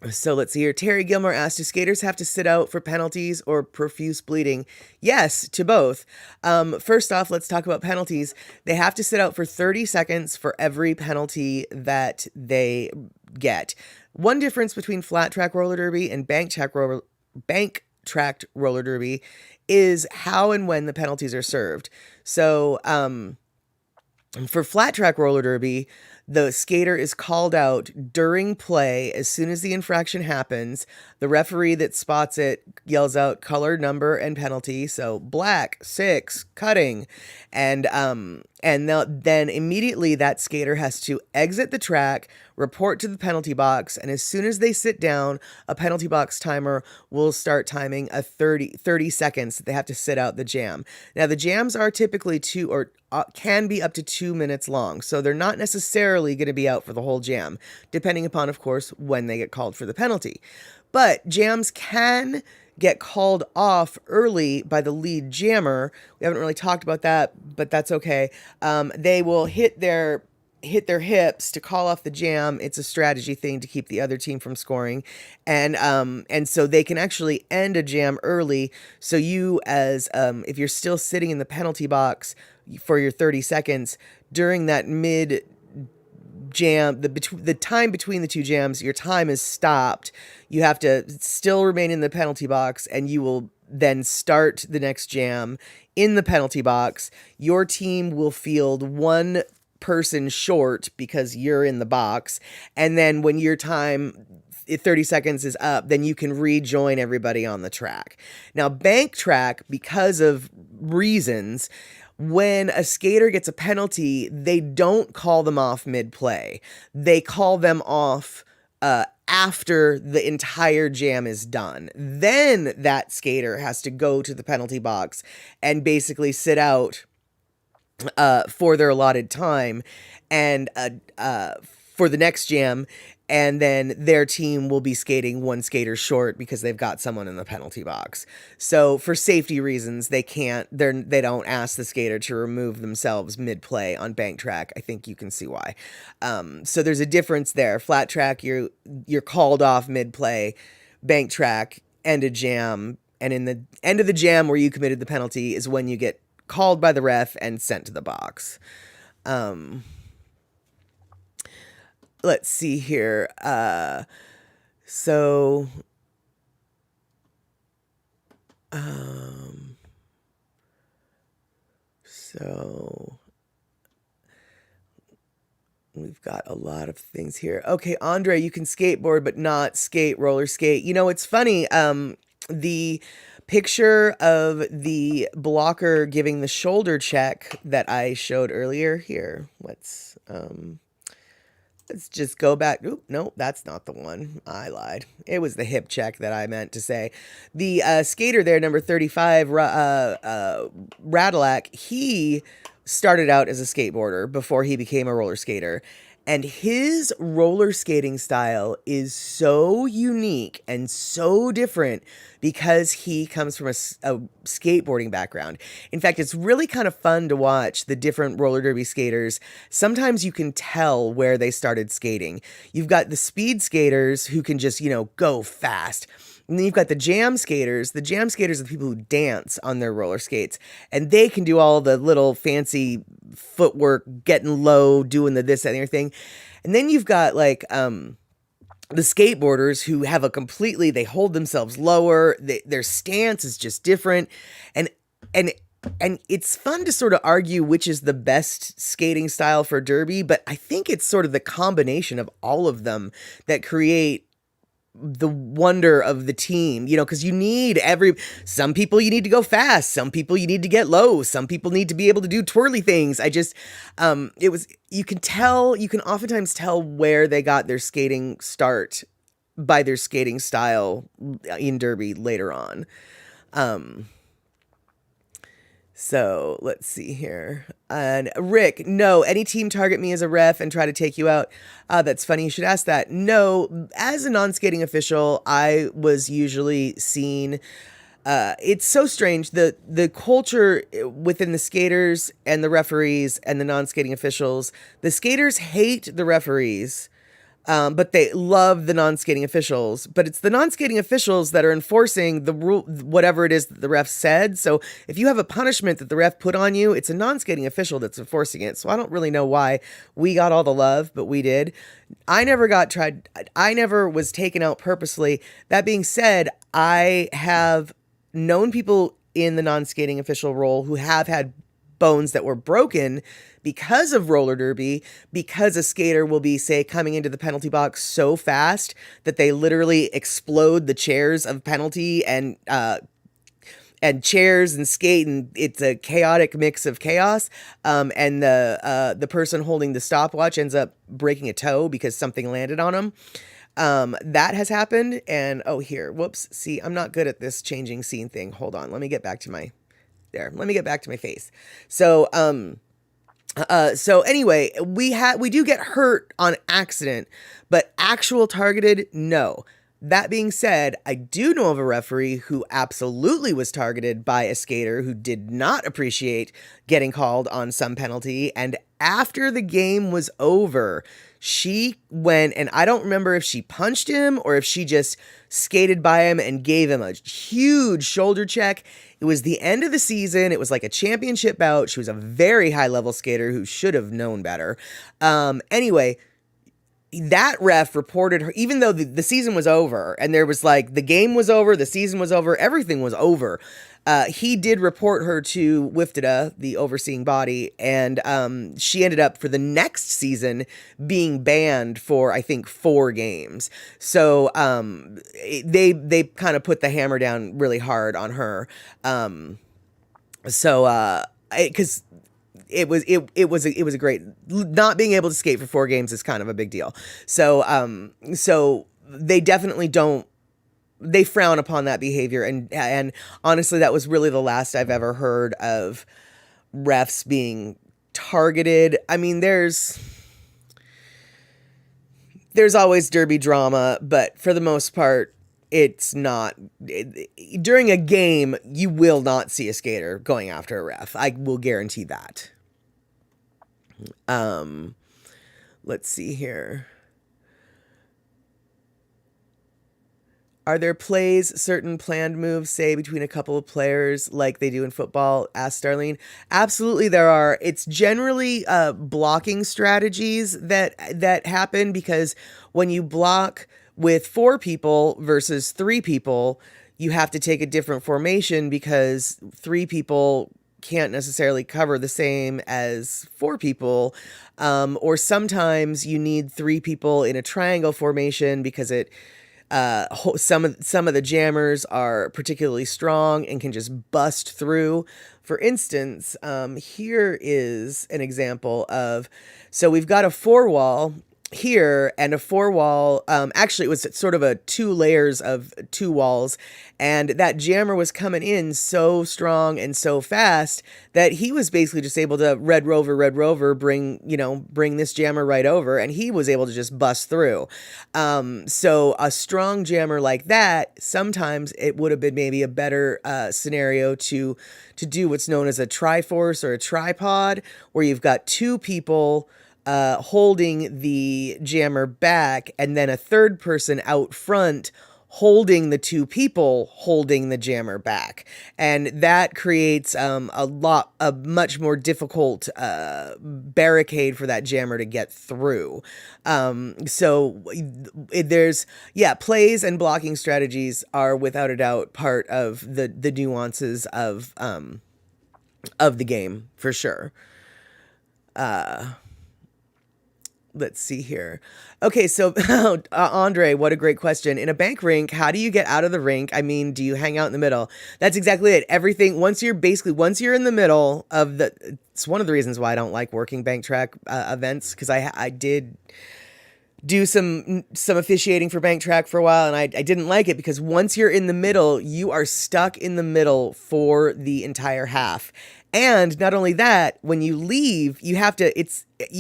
So let's see here. Terry Gilmore asked, do skaters have to sit out for penalties or profuse bleeding? Yes, to both. First off, let's talk about penalties. They have to sit out for 30 seconds for every penalty that they get. One difference between flat track roller derby and bank tracked roller derby is how and when the penalties are served. So for flat track roller derby, the skater is called out during play as soon as the infraction happens. The referee that spots it yells out color, number, and penalty. So black, 6, cutting. And then immediately that skater has to exit the track, report to the penalty box, and as soon as they sit down, a penalty box timer will start timing a 30 seconds that they have to sit out the jam. Now, the jams are typically can be up to 2 minutes long, so they're not necessarily going to be out for the whole jam, depending upon, of course, when they get called for the penalty. But jams can get called off early by the lead jammer. We haven't really talked about that, but that's okay. They will hit their hit their hips to call off the jam. It's a strategy thing to keep the other team from scoring. And so they can actually end a jam early. So you, as if you're still sitting in the penalty box for your 30 seconds during that mid jam, the time between the two jams, your time is stopped. You have to still remain in the penalty box, and you will then start the next jam in the penalty box. Your team will field one person short because you're in the box, and then when your time 30 seconds is up, then you can rejoin everybody on the track. Now, bank track, because of reasons, when a skater gets a penalty, they don't call them off mid-play. They call them off after the entire jam is done. Then that skater has to go to the penalty box and basically sit out for their allotted time and for the next jam, and then their team will be skating one skater short because they've got someone in the penalty box. So for safety reasons, they don't ask the skater to remove themselves mid-play on bank track. I think you can see why. So there's a difference there. Flat track, you're called off mid-play. Bank track, end a jam, and in the end of the jam where you committed the penalty is when you get called by the ref and sent to the box. Let's see here. So we've got a lot of things here. Okay, Andre, you can skateboard but not roller skate. You know, it's funny. The picture of the blocker giving the shoulder check that I showed earlier here. Let's just go back. Oop, no, that's not the one. I lied. It was the hip check that I meant to say. The skater there, number 35, Radilak, he started out as a skateboarder before he became a roller skater. And his roller skating style is so unique and so different because he comes from a skateboarding background. In fact, it's really kind of fun to watch the different roller derby skaters. Sometimes you can tell where they started skating. You've got the speed skaters who can just, go fast. And then you've got the jam skaters. The jam skaters are the people who dance on their roller skates. And they can do all the little fancy footwork, getting low, doing the this, that, and the other thing. And then you've got like the skateboarders who have they hold themselves lower. Their stance is just different. And it's fun to sort of argue which is the best skating style for derby. But I think it's sort of the combination of all of them that create the wonder of the team, because you need some people you need to go fast, some people you need to get low, some people need to be able to do twirly things. You can oftentimes tell where they got their skating start by their skating style in derby later on. So let's see here. And Rick, no, any team target me as a ref and try to take you out. That's funny. You should ask that. No, as a non-skating official, I was usually seen. It's so strange. The culture within the skaters and the referees and the non-skating officials, the skaters hate the referees. But they love the non-skating officials. But it's the non-skating officials that are enforcing the rule, whatever it is that the ref said. So if you have a punishment that the ref put on you, it's a non-skating official that's enforcing it. So I don't really know why we got all the love, but we did. I never was taken out purposely. That being said, I have known people in the non-skating official role who have had bones that were broken because of roller derby, because a skater will be, say, coming into the penalty box so fast that they literally explode the chairs of penalty and chairs and skate, and it's a chaotic mix of chaos. And the person holding the stopwatch ends up breaking a toe because something landed on him. That has happened. And whoops. See, I'm not good at this changing scene thing. Hold on. Let me get back to my face. So anyway, we do get hurt on accident, but actual targeted, no. That being said, I do know of a referee who absolutely was targeted by a skater who did not appreciate getting called on some penalty. And after the game was over, she went, and I don't remember if she punched him or if she just skated by him and gave him a huge shoulder check. It was the end of the season. It was like a championship bout. She was a very high level skater who should have known better. Anyway, that ref reported her, even though the season was over and there was like, the game was over, the season was over, everything was over. He did report her to WFTDA, the overseeing body, and she ended up for the next season being banned for, I think, 4 games. So they kind of put the hammer down really hard on her. Because it was a great, not being able to skate for 4 games is kind of a big deal. So they definitely don't, they frown upon that behavior. And honestly, that was really the last I've ever heard of refs being targeted. I mean, there's always derby drama, but for the most part, it's not. During a game, you will not see a skater going after a ref. I will guarantee that. Let's see here. Are there plays, certain planned moves, say, between a couple of players like they do in football? Asked Darlene. Absolutely there are. It's generally blocking strategies that happen, because when you block with 4 people versus 3 people, you have to take a different formation because 3 people can't necessarily cover the same as 4 people. Or sometimes you need 3 people in a triangle formation because some of the jammers are particularly strong and can just bust through. For instance, here is an example of, so we've got a 4-wall here and a 4-wall. Actually, it was sort of a 2 layers of 2 walls, and that jammer was coming in so strong and so fast that he was basically just able to Red Rover, bring this jammer right over, and he was able to just bust through. So a strong jammer like that, sometimes it would have been maybe a better scenario to do what's known as a triforce or a tripod, where you've got 2 people holding the jammer back, and then a 3rd person out front holding the 2 people holding the jammer back. And that creates a much more difficult barricade for that jammer to get through. So there's, plays and blocking strategies are without a doubt part of the nuances of the game, for sure. Let's see here. Okay, so Andre, what a great question. In a bank rink, how do you get out of the rink? I mean, do you hang out in the middle? That's exactly it. Everything, once you're in the middle of it's one of the reasons why I don't like working bank track events, because I did do some officiating for bank track for a while, and I didn't like it, because once you're in the middle, you are stuck in the middle for the entire half. And not only that, when you leave, you have to,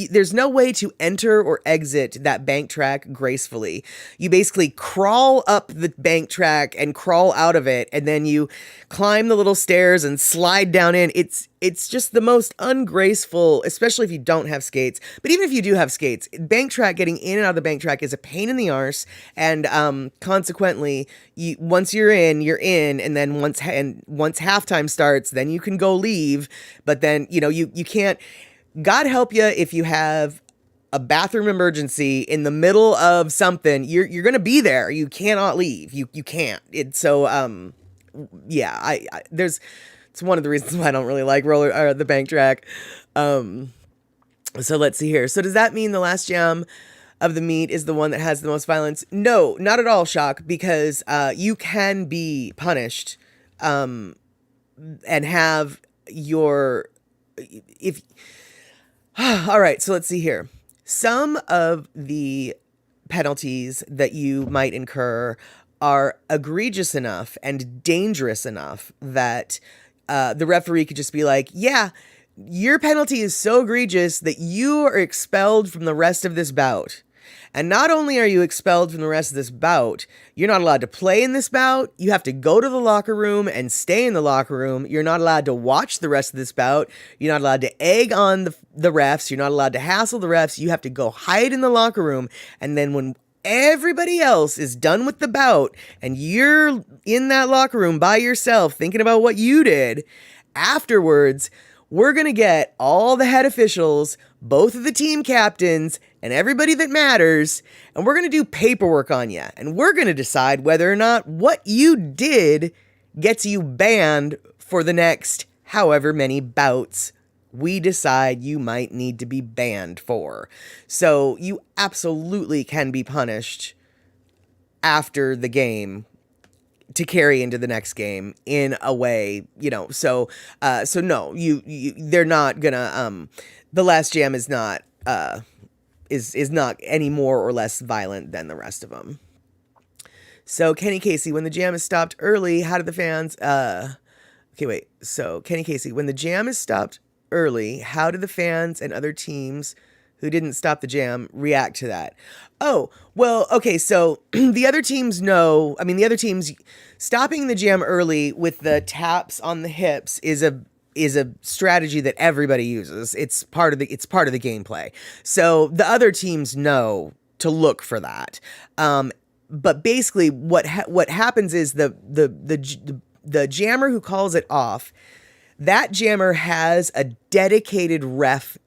there's no way to enter or exit that bank track gracefully. You basically crawl up the bank track and crawl out of it, and then you climb the little stairs and slide down in. It's just the most ungraceful, especially if you don't have skates. But even if you do have skates, bank track, getting in and out of the bank track is a pain in the arse. And consequently, once you're in, and then once halftime starts, then you can go leave. But then, you can't. God help you if you have a bathroom emergency in the middle of something. You're gonna be there. You cannot leave. You can't. It's one of the reasons why I don't really like the bank track. So let's see here. So does that mean the last jam of the meet is the one that has the most violence? No, not at all, Shock, because you can be punished and have your all right, so let's see here. Some of the penalties that you might incur are egregious enough and dangerous enough that the referee could just be like, yeah, your penalty is so egregious that you are expelled from the rest of this bout. And not only are you expelled from the rest of this bout, you're not allowed to play in this bout. You have to go to the locker room and stay in the locker room. You're not allowed to watch the rest of this bout. You're not allowed to egg on the refs. You're not allowed to hassle the refs. You have to go hide in the locker room. And then when everybody else is done with the bout and you're in that locker room by yourself thinking about what you did, afterwards, we're going to get all the head officials, both of the team captains, and everybody that matters, and we're going to do paperwork on you. And we're going to decide whether or not what you did gets you banned for the next however many bouts we decide you might need to be banned for. So you absolutely can be punished after the game to carry into the next game in a way, so no, they're not gonna, the last jam is not, is not any more or less violent than the rest of them. So Kenny Casey, when the jam is stopped early, how do the fans, so Kenny Casey, when the jam is stopped early, how do the fans and other teams who didn't stop the jam react to that? Oh, well, okay, so the other teams stopping the jam early with the taps on the hips is a strategy that everybody uses. It's part of the gameplay. So the other teams know to look for that. But basically what happens is the jammer who calls it off, that jammer has a dedicated ref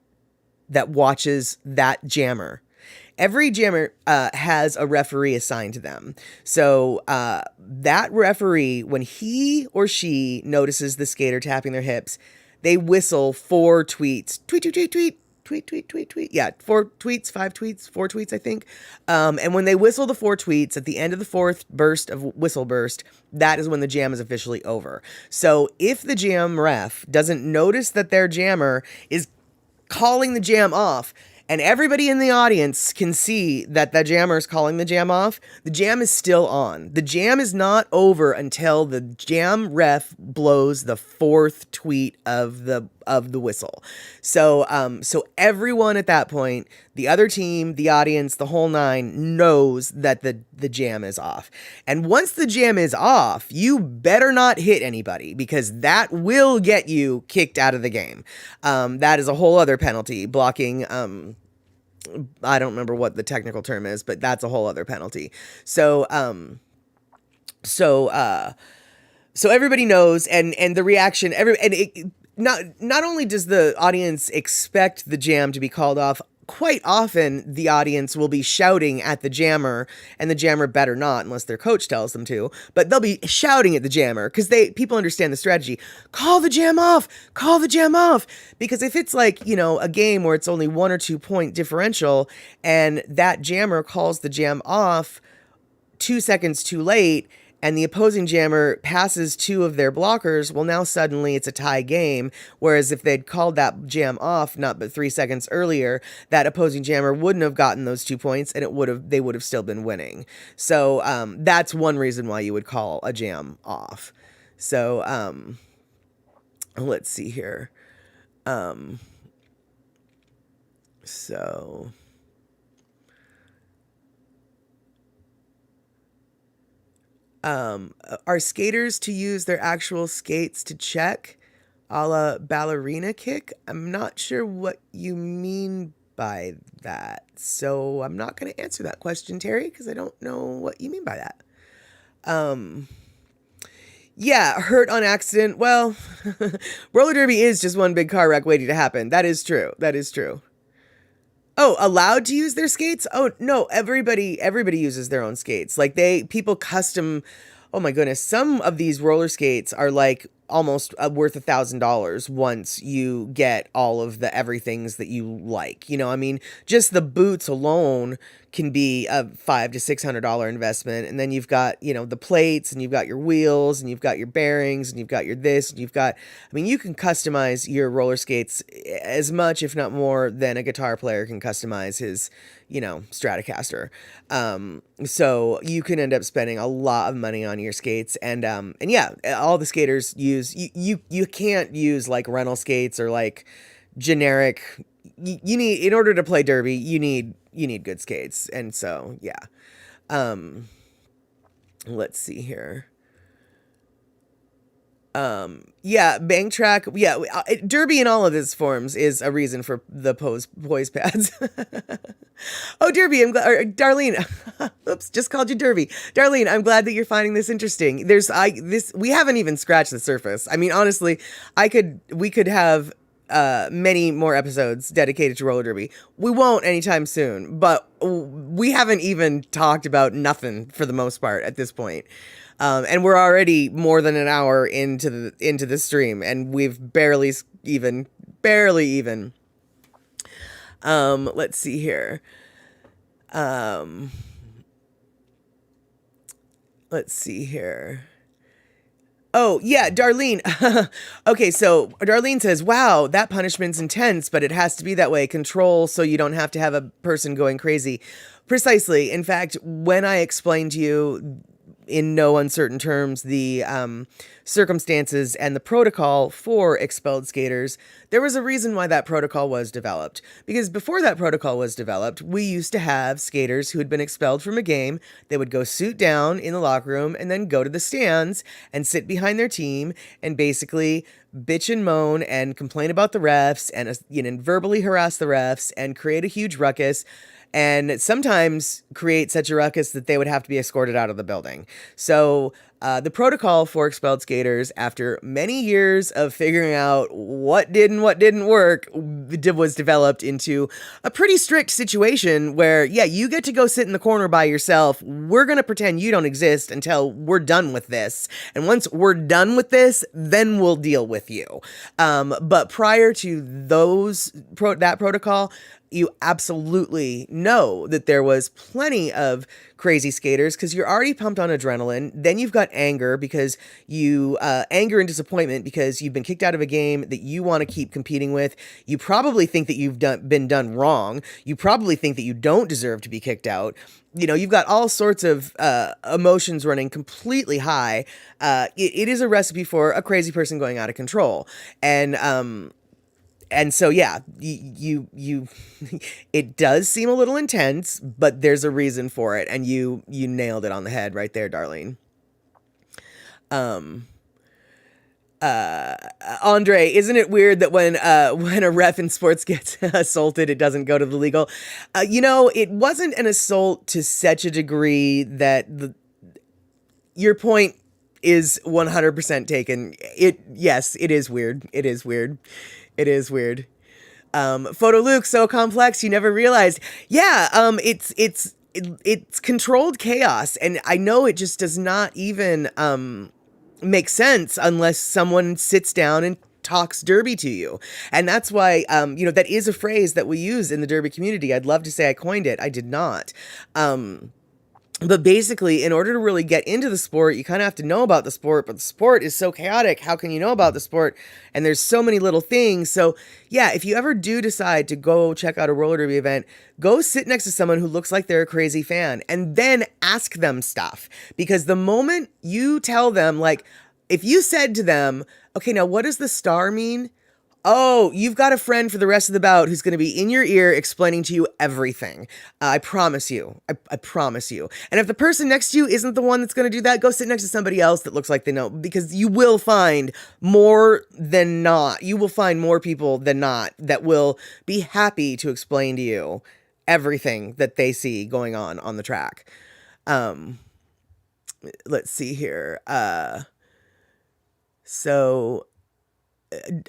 that watches that jammer. Every jammer has a referee assigned to them. So that referee, when he or she notices the skater tapping their hips, they whistle 4 tweets. Tweet, tweet, tweet, tweet. Tweet, tweet, tweet, tweet. Yeah, 4 tweets, 5 tweets, 4 tweets, I think. And when they whistle the 4 tweets at the end of the 4th burst of whistle burst, that is when the jam is officially over. So if the jam ref doesn't notice that their jammer is calling the jam off, and everybody in the audience can see that the jammer is calling the jam off, the jam is still on. The jam is not over until the jam ref blows the 4th tweet of the whistle. So everyone at that point, the other team, the audience, the whole nine, knows that the jam is off. And once the jam is off, you better not hit anybody, because that will get you kicked out of the game. That is a whole other penalty, blocking. I don't remember what the technical term is, but that's a whole other penalty. So everybody knows, and the reaction, not only does the audience expect the jam to be called off, quite often the audience will be shouting at the jammer, and the jammer better not, unless their coach tells them to, but they'll be shouting at the jammer because people understand the strategy. Call the jam off, call the jam off. Because if it's like, a game where it's only 1 or 2 point differential and that jammer calls the jam off 2 seconds too late, and the opposing jammer passes 2 of their blockers, well, now suddenly it's a tie game. Whereas if they'd called that jam off not but 3 seconds earlier, that opposing jammer wouldn't have gotten those 2 points, and they would have still been winning. So that's one reason why you would call a jam off. So let's see here. Are skaters to use their actual skates to check, a la ballerina kick? I'm not sure what you mean by that. So I'm not going to answer that question, Terry, because I don't know what you mean by that. Yeah, hurt on accident. Well, roller derby is just one big car wreck waiting to happen. That is true. Oh, allowed to use their skates? Oh, no, everybody uses their own skates. Like people custom, oh my goodness, some of these roller skates are like almost worth $1,000 once you get all of the everythings that you like. Just the boots alone can be a $500 to $600 investment. And then you've got, the plates, and you've got your wheels, and you've got your bearings, and you've got your this, and you can customize your roller skates as much, if not more, than a guitar player can customize his, Stratocaster. So you can end up spending a lot of money on your skates. And yeah, all the skaters use, you can't use like rental skates or like generic. You need, in order to play derby, you need good skates. And so, yeah. Let's see here. Yeah, bank track. Yeah, derby in all of its forms is a reason for the poise pads. Oh, Derby, I'm glad, or Darlene. Oops, just called you Derby. Darlene, I'm glad that you're finding this interesting. We haven't even scratched the surface. I mean, honestly, we could have many more episodes dedicated to roller derby. We won't anytime soon, but we haven't even talked about nothing for the most part at this point. And we're already more than an hour into the stream, and we've barely even. Let's see here. Let's see here. Oh, yeah, Darlene. Okay, so Darlene says, wow, that punishment's intense, but it has to be that way. Control so you don't have to have a person going crazy. Precisely. In fact, when I explained to you in no uncertain terms the circumstances and the protocol for expelled skaters, there was a reason why that protocol was developed. Because before that protocol was developed, we used to have skaters who had been expelled from a game. They would go suit down in the locker room and then go to the stands and sit behind their team and basically bitch and moan and complain about the refs and verbally harass the refs and create a huge ruckus, and sometimes create such a ruckus that they would have to be escorted out of the building. So the protocol for expelled skaters, after many years of figuring out what did and what didn't work, was developed into a pretty strict situation where, yeah, you get to go sit in the corner by yourself. We're going to pretend you don't exist until we're done with this. And once we're done with this, then we'll deal with you. But prior to that protocol, you absolutely know that there was plenty of crazy skaters because you're already pumped on adrenaline. Then you've got anger because anger and disappointment because you've been kicked out of a game that you want to keep competing with. You probably think that you've been done wrong. You probably think that you don't deserve to be kicked out. You've got all sorts of emotions running completely high. It is a recipe for a crazy person going out of control. And so, yeah, it does seem a little intense, but there's a reason for it. And you nailed it on the head right there, Darlene. Andre, isn't it weird that when a ref in sports gets assaulted, it doesn't go to the legal? It wasn't an assault to such a degree that your point is 100% taken. Yes, it is weird. It is weird. It is weird. Photo Luke, so complex you never realized. Yeah, it's controlled chaos, and I know it just does not even make sense unless someone sits down and talks derby to you. And that's why that is a phrase that we use in the derby community. I'd love to say I coined it. I did not. But basically, in order to really get into the sport, you kind of have to know about the sport, but the sport is so chaotic. How can you know about the sport? And there's so many little things. So yeah, if you ever do decide to go check out a roller derby event, go sit next to someone who looks like they're a crazy fan and then ask them stuff. Because the moment you tell them, like, if you said to them, okay, now what does the star mean? Oh, you've got a friend for the rest of the bout who's going to be in your ear explaining to you everything. I promise you. I promise you. And if the person next to you isn't the one that's going to do that, go sit next to somebody else that looks like they know, because you will find more than not. You will find more people than not that will be happy to explain to you everything that they see going on the track. Let's see here. So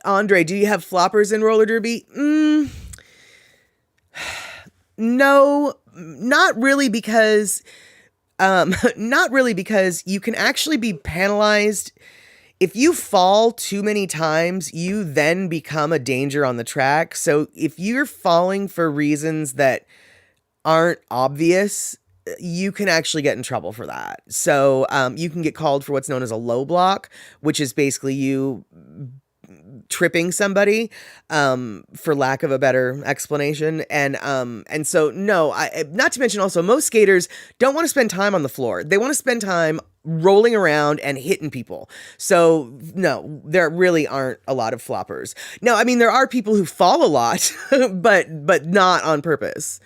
Andre, do you have floppers in roller derby? No, not really, because you can actually be penalized. If you fall too many times, you then become a danger on the track. So if you're falling for reasons that aren't obvious, you can actually get in trouble for that. So you can get called for what's known as a low block, which is basically you tripping somebody, for lack of a better explanation. And so, no, not to mention also, most skaters don't want to spend time on the floor. They want to spend time rolling around and hitting people. So no, there really aren't a lot of floppers. Now, I mean, there are people who fall a lot, but not on purpose.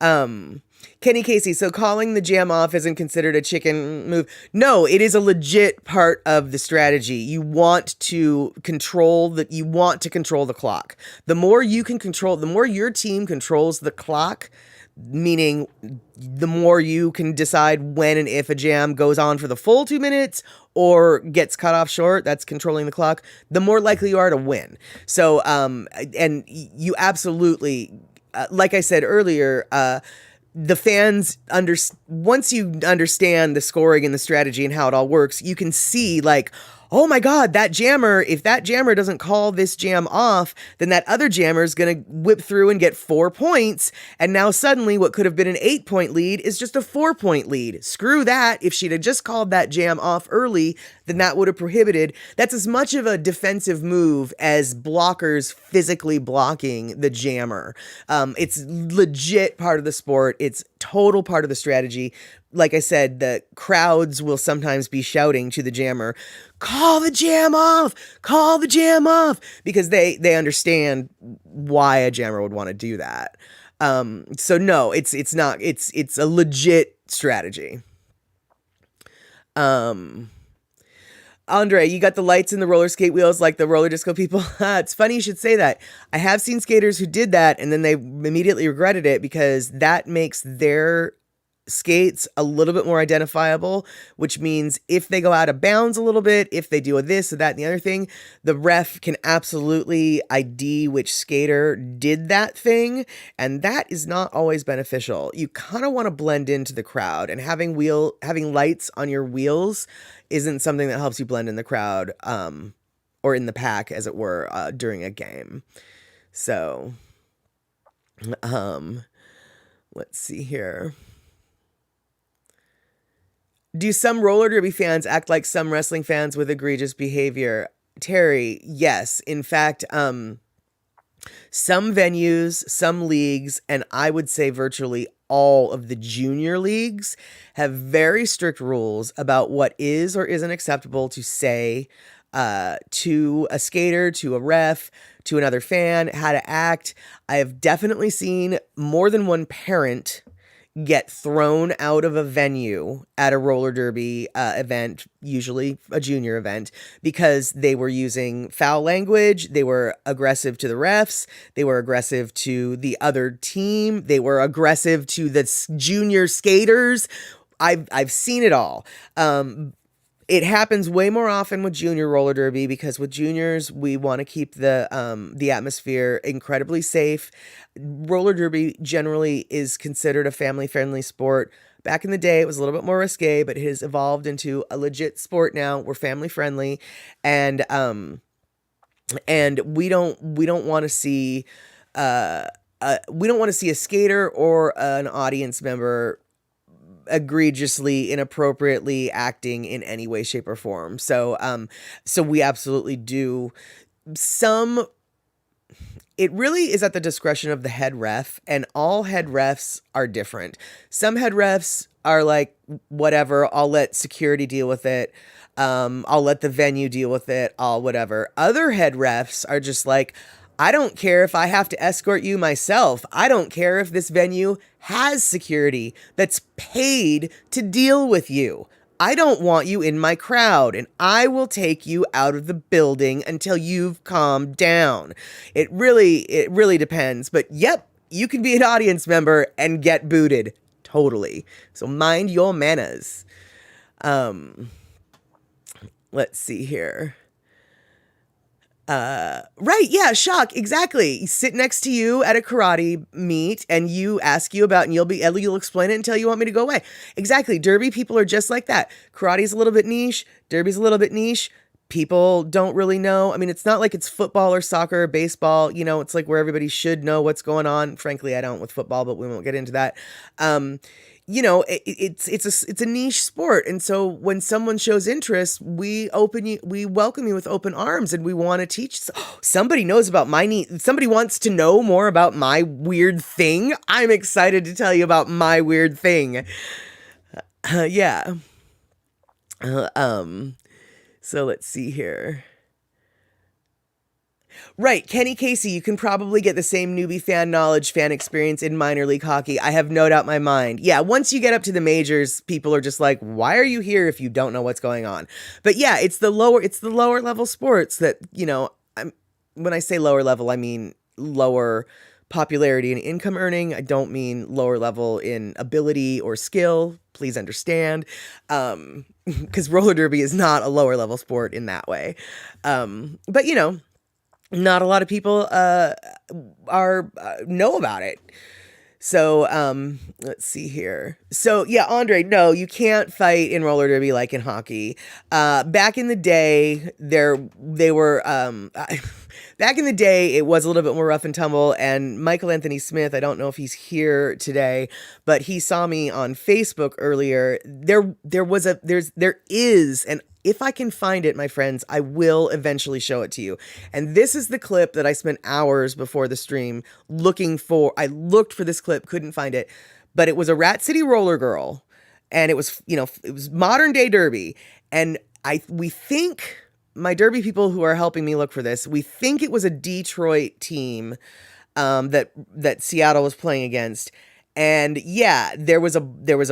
Kenny Casey, so calling the jam off isn't considered a chicken move. No, it is a legit part of the strategy. You want to control the clock. The more you can control, the more your team controls the clock, meaning the more you can decide when and if a jam goes on for the full 2 minutes or gets cut off short, that's controlling the clock, the more likely you are to win. So, and you absolutely, like I said earlier, the fans once you understand the scoring and the strategy and how it all works, you can see like, oh my God, if that jammer doesn't call this jam off, then that other jammer is going to whip through and get 4 points. And now suddenly what could have been an 8-point lead is just a 4-point lead. Screw that. If she'd have just called that jam off early, then that would have prohibited. That's as much of a defensive move as blockers physically blocking the jammer. It's legit part of the sport. It's total part of the strategy. Like I said, the crowds will sometimes be shouting to the jammer, call the jam off, because they understand why a jammer would want to do that. So no, it's a legit strategy. Andre, you got the lights in the roller skate wheels like the roller disco people. It's funny you should say that. I have seen skaters who did that and then they immediately regretted it because that makes their skates a little bit more identifiable, which means if they go out of bounds a little bit, if they do this or that and the other thing, the ref can absolutely ID which skater did that thing, and that is not always beneficial. You kind of want to blend into the crowd, and having lights on your wheels isn't something that helps you blend in the crowd, or in the pack, as it were, during a game. So, let's see here. Do some roller derby fans act like some wrestling fans with egregious behavior? Terry, yes. In fact, some venues, some leagues, and I would say virtually all of the junior leagues have very strict rules about what is or isn't acceptable to say to a skater, to a ref, to another fan, how to act. I have definitely seen more than one parent get thrown out of a venue at a roller derby event, usually a junior event, because they were using foul language, they were aggressive to the refs, they were aggressive to the other team, they were aggressive to the junior skaters. I've seen it all. It happens way more often with junior roller derby because with juniors, we want to keep the atmosphere incredibly safe. Roller derby generally is considered a family-friendly sport. Back in the day, it was a little bit more risque, but it has evolved into a legit sport now. We're family-friendly, and we don't want to see a skater or an audience member egregiously, inappropriately acting in any way, shape, or form. So we absolutely do. It really is at the discretion of the head ref, and all head refs are different. Some head refs are like, whatever, I'll let security deal with it. I'll let the venue deal with it, I'll whatever. Other head refs are just like, I don't care if I have to escort you myself. I don't care if this venue has security that's paid to deal with you. I don't want you in my crowd, and I will take you out of the building until you've calmed down. It really depends. But yep, you can be an audience member and get booted. Totally. So mind your manners. Let's see here. Right, yeah, shock, exactly. Sit next to you at a karate meet and you ask you about, and you'll explain it until you want me to go away. Exactly. Derby people are just like that. Karate's a little bit niche. Derby's a little bit niche. People don't really know. I mean, it's not like it's football or soccer or baseball. You know, it's like where everybody should know what's going on. Frankly, I don't with football, but we won't get into that. You know, it's a niche sport, and so when someone shows interest, we welcome you with open arms, and we want to teach. Somebody knows about somebody wants to know more about my weird thing. I'm excited to tell you about my weird thing. Yeah. So let's see here. Right, Kenny Casey, you can probably get the same newbie fan knowledge, fan experience in minor league hockey. I have no doubt in my mind. Yeah, once you get up to the majors, people are just like, "Why are you here if you don't know what's going on?" But yeah, it's the lower level sports that, when I say lower level, I mean lower popularity and income earning. I don't mean lower level in ability or skill. Please understand. Because roller derby is not a lower level sport in that way. But not a lot of people are know about it. So let's see here. So yeah, Andre, no, you can't fight in roller derby like in hockey. Back in the day, they were back in the day, it was a little bit more rough and tumble. And Michael Anthony Smith, I don't know if he's here today, but he saw me on Facebook earlier. There is an if I can find it, my friends, I will eventually show it to you. And this is the clip that I spent hours before the stream looking for. I looked for this clip, couldn't find it, but it was a Rat City roller girl, and it was, it was modern day derby. And we think, my derby people who are helping me look for this, we think it was a Detroit team that Seattle was playing against. And yeah, there was a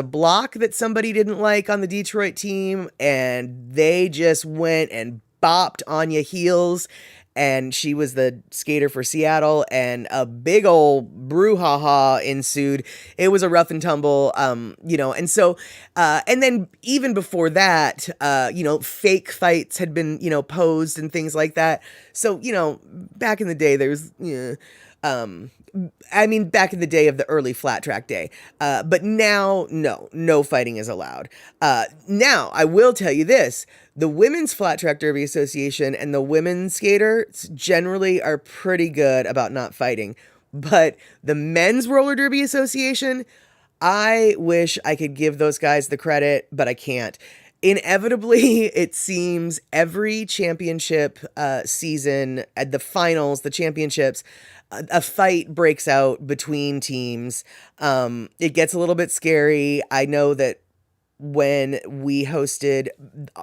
block that somebody didn't like on the Detroit team, and they just went and bopped Anya heels, and she was the skater for Seattle, and a big old brouhaha ensued. It was a rough and tumble, and so, and then even before that, fake fights had been, posed and things like that. So, back in the day, there's, back in the day of the early flat track day. But now, no fighting is allowed. Now, I will tell you this. The Women's Flat Track Derby Association and the women's skaters generally are pretty good about not fighting. But the Men's Roller Derby Association, I wish I could give those guys the credit, but I can't. Inevitably, it seems every championship season, at the finals, the championships, a fight breaks out between teams. It gets a little bit scary. I know that when we hosted,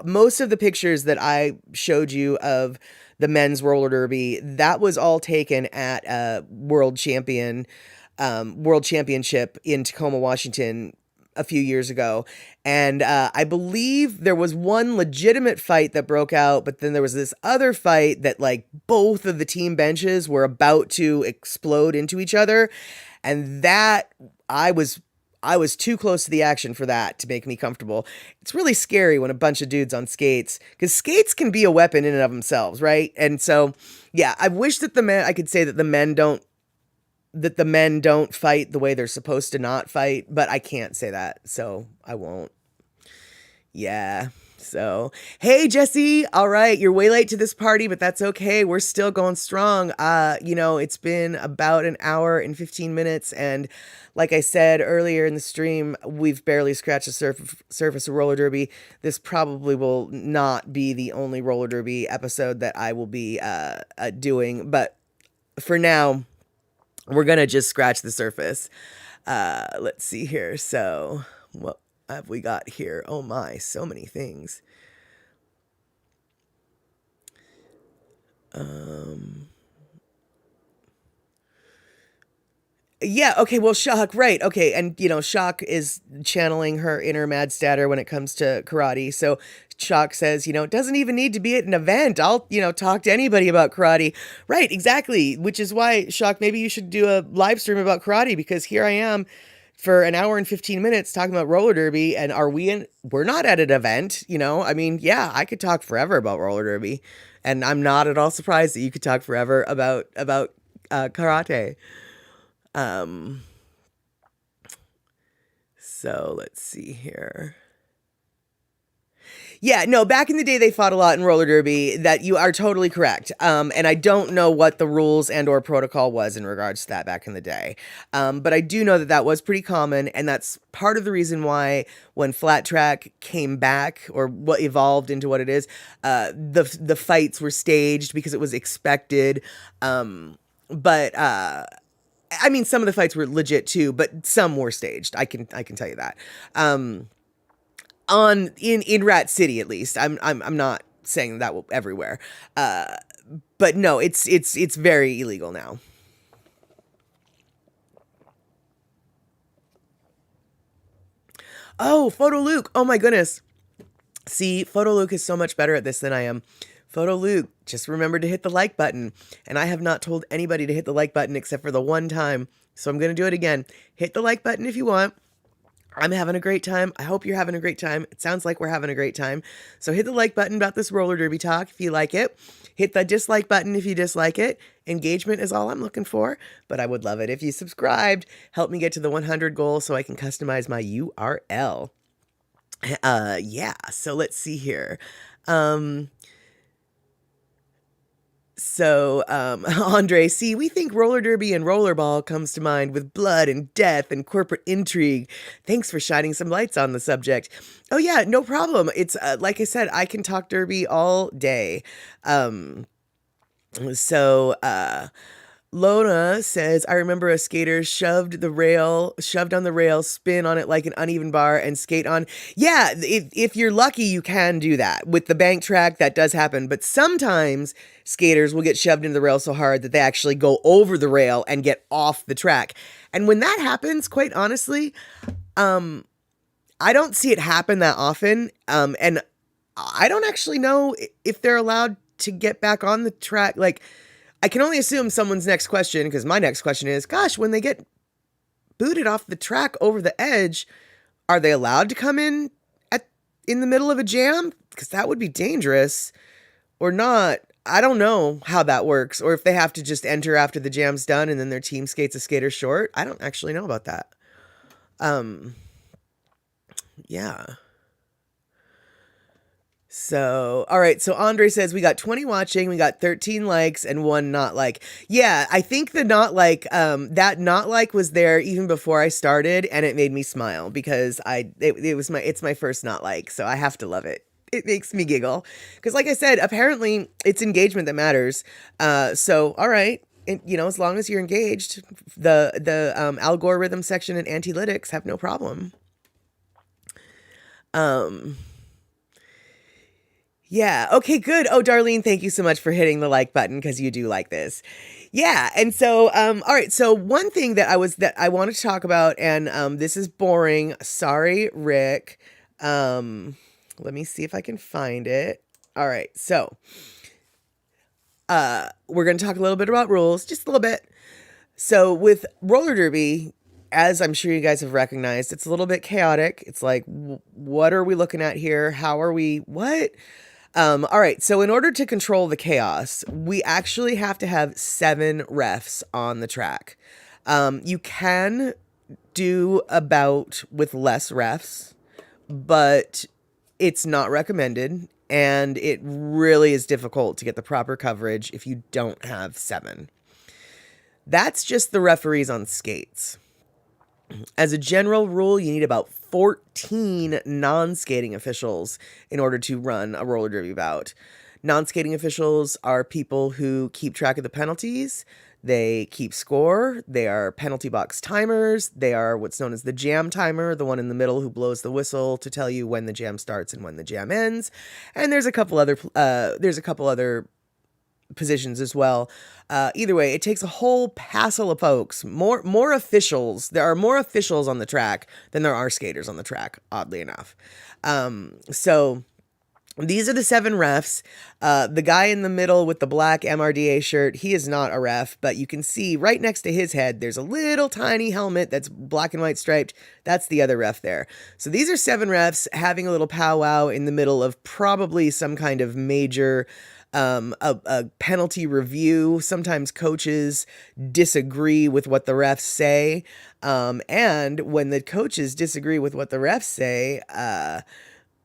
most of the pictures that I showed you of the men's roller derby, that was all taken at a world championship in Tacoma, Washington, a few years ago. And I believe there was one legitimate fight that broke out, but then there was this other fight that, like, both of the team benches were about to explode into each other. And that, I was too close to the action for that to make me comfortable. It's really scary when a bunch of dudes on skates, because skates can be a weapon in and of themselves, right? And so, yeah, I wish that I could say that the men don't fight the way they're supposed to not fight, but I can't say that, so I won't. Yeah. So, hey, Jesse. All right. You're way late to this party, but that's okay. We're still going strong. It's been about an hour and 15 minutes. And like I said earlier in the stream, we've barely scratched the surface of roller derby. This probably will not be the only roller derby episode that I will be doing. But for now, we're going to just scratch the surface. Let's see here. So, what have we got here? Oh my, so many things. Yeah, okay, well, Shock, right, okay, and, Shock is channeling her inner Mad Statter when it comes to karate, so Shock says, it doesn't even need to be at an event, I'll, talk to anybody about karate. Right, exactly, which is why, Shock, maybe you should do a live stream about karate, because here I am, for an hour and 15 minutes talking about roller derby, and we're not at an event, yeah, I could talk forever about roller derby, and I'm not at all surprised that you could talk forever about karate. So let's see here. Yeah, no, back in the day, they fought a lot in roller derby. That you are totally correct. And I don't know what the rules and or protocol was in regards to that back in the day. But I do know that was pretty common. And that's part of the reason why when flat track came back, or what evolved into what it is, the fights were staged because it was expected. But some of the fights were legit too, but some were staged. I can tell you that. In Rat City, at least. I'm not saying that everywhere. But no, it's very illegal now. Oh, Photo Luke. Oh my goodness. See, Photo Luke is so much better at this than I am. Photo Luke, just remember to hit the like button. And I have not told anybody to hit the like button except for the one time. So I'm going to do it again. Hit the like button if you want. I'm having a great time. I hope you're having a great time. It sounds like we're having a great time. So hit the like button about this roller derby talk if you like it. Hit the dislike button if you dislike it. Engagement is all I'm looking for, but I would love it if you subscribed. Help me get to the 100 goal so I can customize my URL. Yeah, so let's see here. Andre, see, we think roller derby and rollerball comes to mind with blood and death and corporate intrigue. Thanks for shining some lights on the subject. Oh yeah, no problem. It's like I said, I can talk derby all day. Lona says, I remember a skater shoved on the rail, spin on it like an uneven bar and skate on. Yeah, if you're lucky, you can do that. With the bank track, that does happen. But sometimes skaters will get shoved into the rail so hard that they actually go over the rail and get off the track. And when that happens, quite honestly, I don't see it happen that often. And I don't actually know if they're allowed to get back on the track. Like, I can only assume someone's next question, because my next question is, gosh, when they get booted off the track over the edge, are they allowed to come in the middle of a jam? Because that would be dangerous. Or not. I don't know how that works. Or if they have to just enter after the jam's done and then their team skates a skater short. I don't actually know about that. Yeah. So, all right. So Andre says we got 20 watching, we got 13 likes and 1 not like. Yeah, I think the not like, that not like was there even before I started, and it made me smile because it's my first not like, so I have to love it. It makes me giggle because, like I said, apparently it's engagement that matters. So, all right. And, as long as you're engaged, the algorithm section and analytics have no problem. Yeah. Okay, good. Oh, Darlene, thank you so much for hitting the like button because you do like this. Yeah. And so, all right. So one thing that I wanted to talk about, and this is boring. Sorry, Rick. Let me see if I can find it. All right. So, we're going to talk a little bit about rules, just a little bit. So with roller derby, as I'm sure you guys have recognized, it's a little bit chaotic. It's like, what are we looking at here? How are we, what? All right. So in order to control the chaos, we actually have to have 7 refs on the track. You can do a bout with less refs, but it's not recommended. And it really is difficult to get the proper coverage if you don't have 7. That's just the referees on skates. As a general rule, you need about 14 non-skating officials in order to run a roller derby bout. Non-skating officials are people who keep track of the penalties. They keep score. They are penalty box timers. They are what's known as the jam timer, the one in the middle who blows the whistle to tell you when the jam starts and when the jam ends. And there's a couple other positions as well. Either way, it takes a whole passel of folks, more officials. There are more officials on the track than there are skaters on the track, oddly enough. So these are the 7 refs. The guy in the middle with the black MRDA shirt, he is not a ref, but you can see right next to his head, there's a little tiny helmet that's black and white striped. That's the other ref there. So these are 7 refs having a little powwow in the middle of probably some kind of major a penalty review. Sometimes coaches disagree with what the refs say. And when the coaches disagree with what the refs say,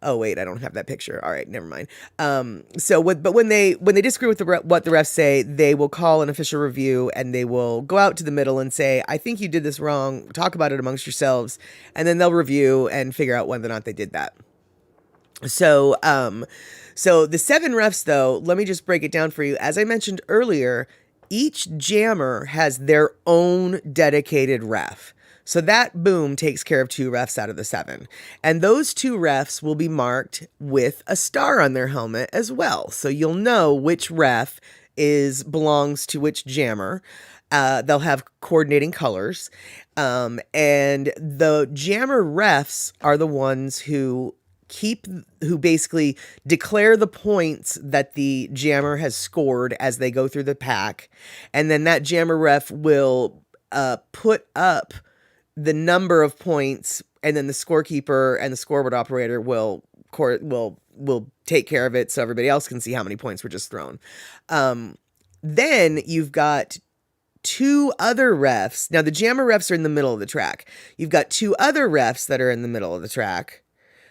oh wait, I don't have that picture. All right, never mind. But when they disagree with what the refs say, they will call an official review and they will go out to the middle and say, I think you did this wrong. Talk about it amongst yourselves. And then they'll review and figure out whether or not they did that. So the 7 refs, though, let me just break it down for you. As I mentioned earlier, each jammer has their own dedicated ref. So that boom takes care of 2 refs out of the 7. And those 2 refs will be marked with a star on their helmet as well. So you'll know which ref belongs to which jammer. They'll have coordinating colors. And the jammer refs are the ones who basically declare the points that the jammer has scored as they go through the pack. And then that jammer ref will put up the number of points, and then the scorekeeper and the scoreboard operator will take care of it so everybody else can see how many points were just thrown. Then you've got two other refs. Now, the jammer refs are in the middle of the track. You've got two other refs that are in the middle of the track.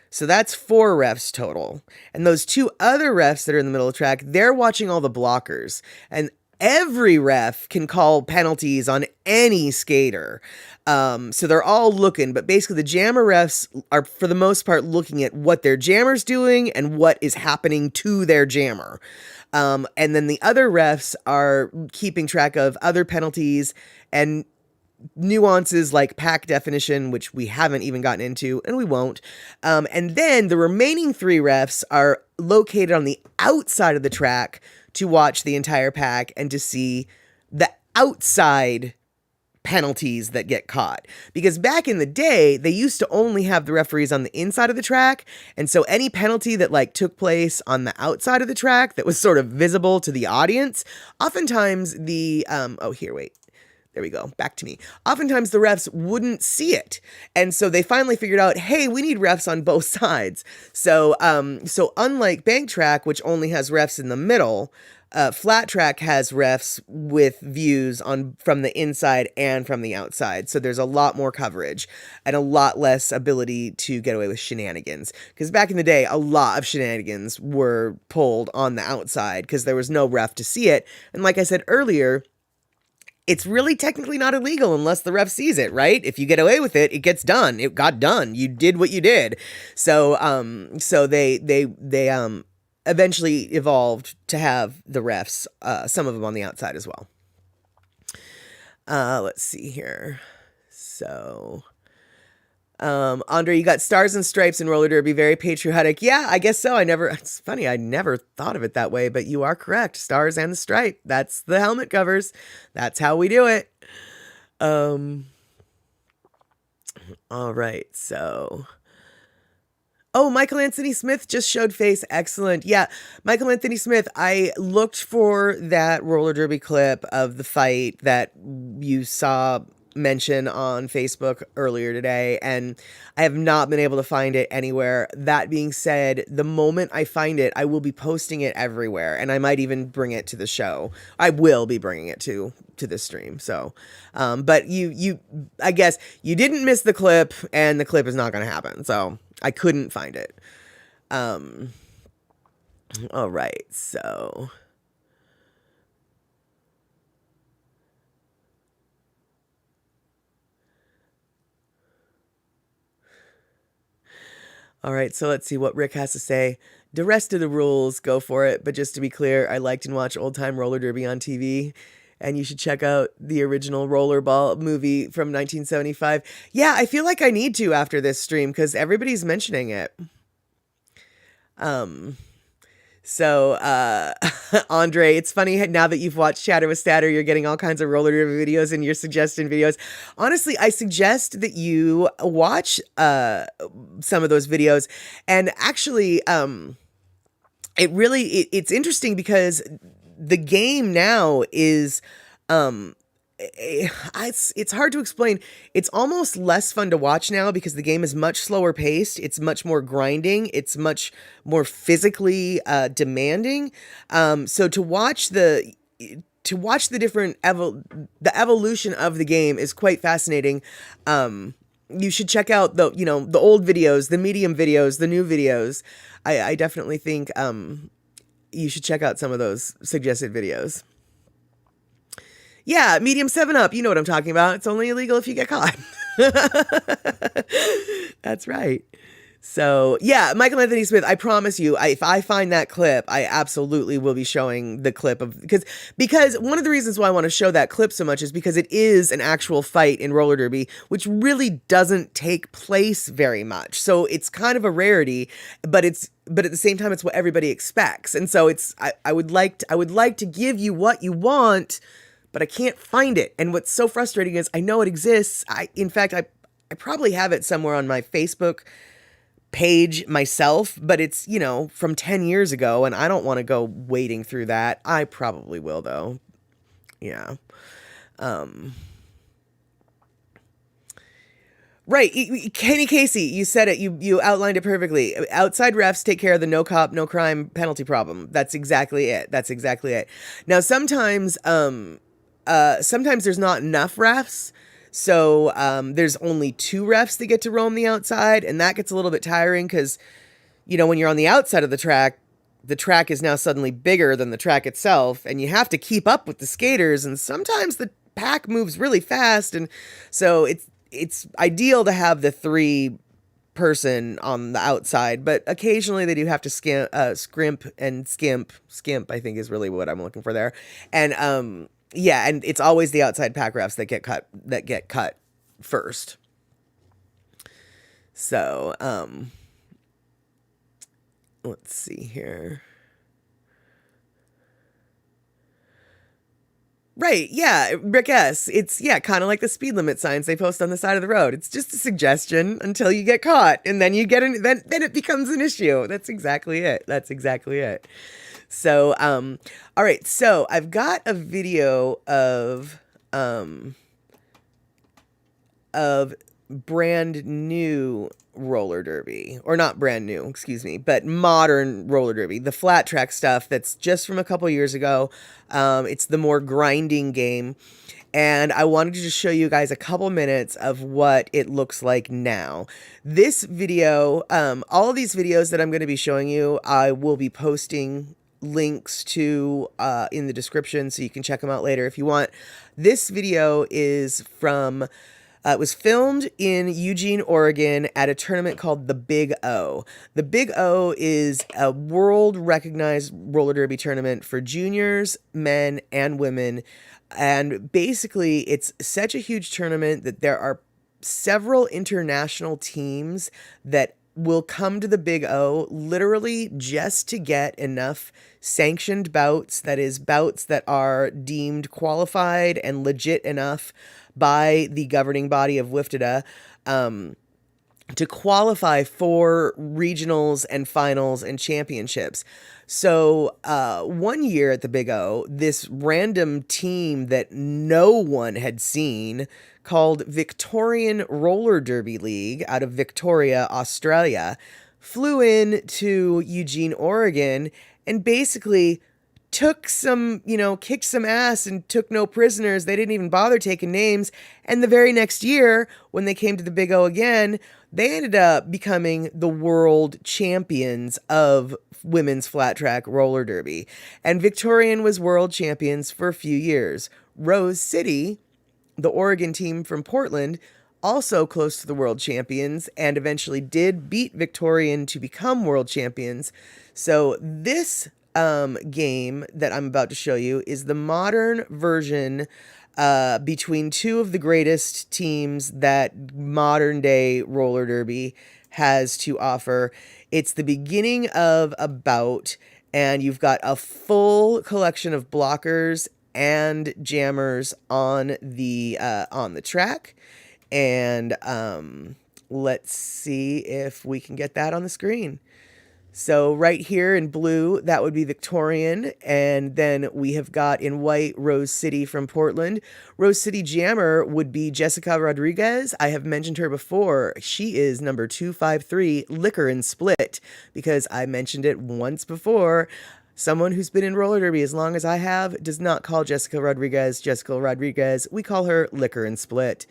So that's 4 refs total. And those two other refs that are in the middle of the track, they're watching all the blockers. And every ref can call penalties on any skater. So they're all looking, but basically the jammer refs are, for the most part, looking at what their jammer's doing and what is happening to their jammer. And then the other refs are keeping track of other penalties and nuances like pack definition, which we haven't even gotten into, and we won't. And then the remaining 3 refs are located on the outside of the track to watch the entire pack and to see the outside penalties that get caught. Because back in the day, they used to only have the referees on the inside of the track. And so any penalty that took place on the outside of the track that was sort of visible to the audience, oftentimes there we go. Back to me. Oftentimes the refs wouldn't see it. And so they finally figured out, hey, we need refs on both sides. So unlike bank track, which only has refs in the middle, flat track has refs with views from the inside and from the outside. So there's a lot more coverage and a lot less ability to get away with shenanigans. Because back in the day, a lot of shenanigans were pulled on the outside because there was no ref to see it. And like I said earlier, it's really technically not illegal unless the ref sees it, right? If you get away with it, it gets done. It got done. You did what you did. So they eventually evolved to have the refs, some of them on the outside as well. Let's see here. So, Andre, you got stars and stripes in roller derby, very patriotic. Yeah, I guess so. It's funny, I never thought of it that way, but you are correct. Stars and the stripe. That's the helmet covers. That's how we do it. All right, so. Oh, Michael Anthony Smith just showed face. Excellent. Yeah, Michael Anthony Smith, I looked for that roller derby clip of the fight that you saw mention on Facebook earlier today, and I have not been able to find it anywhere. That being said, the moment I find it, I will be posting it everywhere, and I might even bring it to the show. I will be bringing it to this stream. So, but I guess you didn't miss the clip, and the clip is not going to happen. So I couldn't find it. All right, so. All right, so let's see what Rick has to say. The rest of the rules, go for it. But just to be clear, I liked and watch old-time roller derby on TV. And you should check out the original Rollerball movie from 1975. Yeah, I feel like I need to after this stream because everybody's mentioning it. So, Andre, it's funny now that you've watched Chatter with Statter, you're getting all kinds of roller derby videos and you're suggesting videos. Honestly, I suggest that you watch some of those videos. And actually, it's interesting because the game now is it's hard to explain. It's almost less fun to watch now because the game is much slower paced. It's much more grinding. It's much more physically demanding. So to watch the different the evolution of the game is quite fascinating. You should check out the old videos, the medium videos, the new videos. I definitely think you should check out some of those suggested videos. Yeah, medium 7-Up. You know what I'm talking about. It's only illegal if you get caught. That's right. So yeah, Michael Anthony Smith. I promise you, if I find that clip, I absolutely will be showing the clip of because one of the reasons why I want to show that clip so much is because it is an actual fight in roller derby, which really doesn't take place very much. So it's kind of a rarity, but at the same time, it's what everybody expects, and so I would like to give you what you want, but I can't find it. And what's so frustrating is I know it exists. In fact, I probably have it somewhere on my Facebook page myself, but it's, from 10 years ago, and I don't want to go wading through that. I probably will, though. Yeah. Right. Kenny Casey, you said it. You outlined it perfectly. Outside refs take care of the no cop, no crime penalty problem. That's exactly it. Now, sometimes there's not enough refs. So there's only 2 refs that get to roam the outside, and that gets a little bit tiring because, when you're on the outside of the track is now suddenly bigger than the track itself, and you have to keep up with the skaters, and sometimes the pack moves really fast, and so it's ideal to have the 3-person on the outside, but occasionally they do have to scrimp and skimp. Skimp, I think, is really what I'm looking for there, and yeah, and it's always the outside pack refs that get cut first. So, let's see here. Right, yeah, Rick S. It's, kind of like the speed limit signs they post on the side of the road. It's just a suggestion until you get caught, and then you get then it becomes an issue. That's exactly it. So, all right, so I've got a video of brand new roller derby, or not brand new, excuse me, but modern roller derby, the flat track stuff that's just from a couple years ago. It's the more grinding game. And I wanted to just show you guys a couple minutes of what it looks like now. This video, all of these videos that I'm going to be showing you, I will be posting links to in the description, so you can check them out later if you want. This video is from it was filmed in Eugene, Oregon at a tournament called the Big O. The Big O is a world recognized roller derby tournament for juniors, men, and women. And basically, it's such a huge tournament that there are several international teams that will come to the Big O literally just to get enough sanctioned bouts, that is, bouts that are deemed qualified and legit enough by the governing body of WFTDA to qualify for regionals and finals and championships. So one year at the Big O, this random team that no one had seen called Victorian Roller Derby League out of Victoria, Australia, flew in to Eugene, Oregon, and basically took some, kicked some ass and took no prisoners. They didn't even bother taking names. And the very next year, when they came to the Big O again, they ended up becoming the world champions of women's flat track roller derby. And Victorian was world champions for a few years. Rose City, the Oregon team from Portland, also close to the world champions, and eventually did beat Victorian to become world champions. So this game that I'm about to show you is the modern version between 2 of the greatest teams that modern day roller derby has to offer. It's the beginning of a bout, and you've got a full collection of blockers and jammers on the track. And let's see if we can get that on the screen. So right here in blue, that would be Victorian. And then we have got in white Rose City from Portland. Rose City Jammer would be Jessica Rodriguez. I have mentioned her before. She is number 253, Liquor and Split, because I mentioned it once before. Someone who's been in roller derby as long as I have does not call Jessica Rodriguez. We call her Liquor and Split.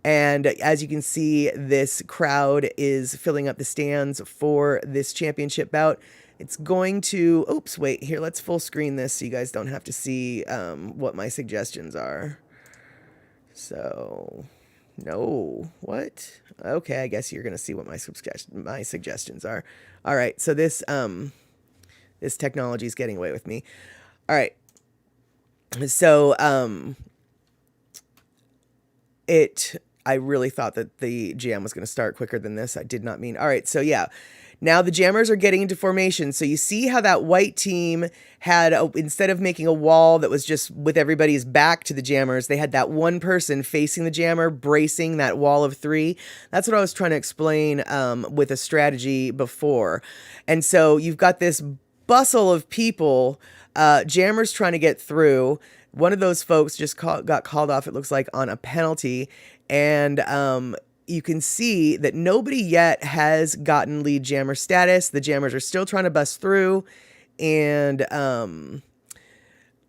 And as you can see, this crowd is filling up the stands for this championship bout. It's going to, oops, wait, here, let's full screen this so you guys don't have to see what my suggestions are. So No. What? Okay, I guess you're gonna see what my suggestions are. All right, so this technology is getting away with me. All right. So I really thought that the jam was going to start quicker than this. I did not mean. All right, so yeah. Now the jammers are getting into formation. So you see how that white team had, instead of making a wall that was just with everybody's back to the jammers, they had that one person facing the jammer, bracing that wall of three. That's what I was trying to explain with a strategy before. And so you've got this bustle of people, jammers trying to get through. One of those folks just got called off, it looks like, on a penalty. And you can see that nobody yet has gotten lead jammer status. The jammers are still trying to bust through. And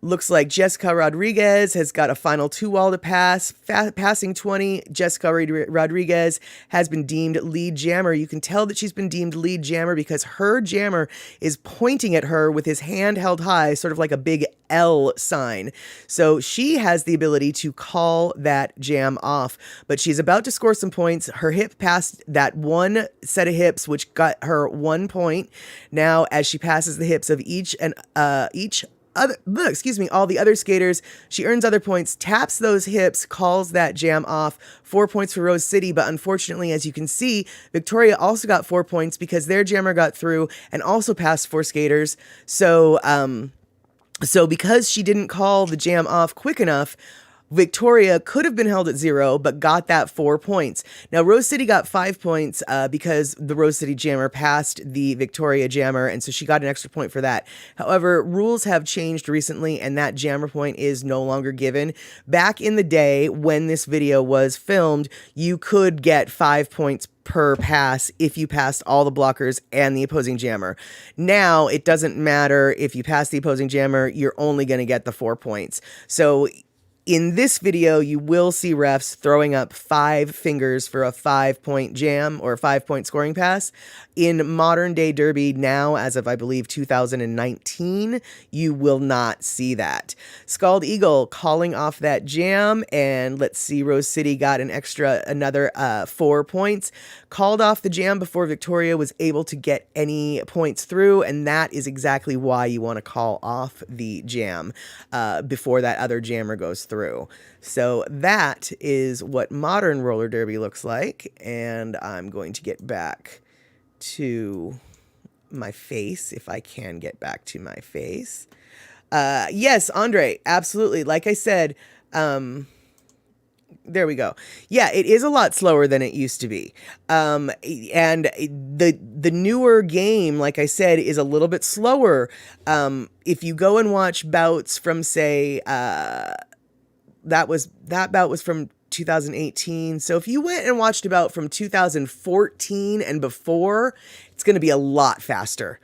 looks like Jessica Rodriguez has got a final 2 wall to pass. Passing 20, Jessica Rodriguez has been deemed lead jammer. You can tell that she's been deemed lead jammer because her jammer is pointing at her with his hand held high, sort of like a big L sign. So she has the ability to call that jam off, but she's about to score some points. Her hip passed that one set of hips, which got her 1 point. Now, as she passes the hips of all the other skaters, she earns other points, taps those hips, calls that jam off. 4 points for Rose City, but unfortunately, as you can see, Victoria also got 4 points because their jammer got through and also passed 4 skaters. So because she didn't call the jam off quick enough, Victoria could have been held at 0, but got that 4 points. Now, Rose City got 5 points because the Rose City jammer passed the Victoria jammer, and so she got an extra point for that. However, rules have changed recently, and that jammer point is no longer given. Back in the day when this video was filmed, you could get 5 points per pass if you passed all the blockers and the opposing jammer. Now, it doesn't matter if you pass the opposing jammer, you're only going to get the 4 points. So in this video, you will see refs throwing up 5 fingers for a 5-point jam or a 5-point scoring pass. In modern day derby now, as of I believe 2019, you will not see that. Scald Eagle calling off that jam, and let's see, Rose City got another 4 points. Called off the jam before Victoria was able to get any points through, and that is exactly why you want to call off the jam before that other jammer goes through. So that is what modern roller derby looks like, and I'm going to get back to my face, if I can get back to my face. Yes, Andre, absolutely. Like I said, there we go. Yeah, it is a lot slower than it used to be. And the newer game, like I said, is a little bit slower. If you go and watch bouts from, say, that bout was from 2018. So if you went and watched a bout from 2014 and before, it's going to be a lot faster.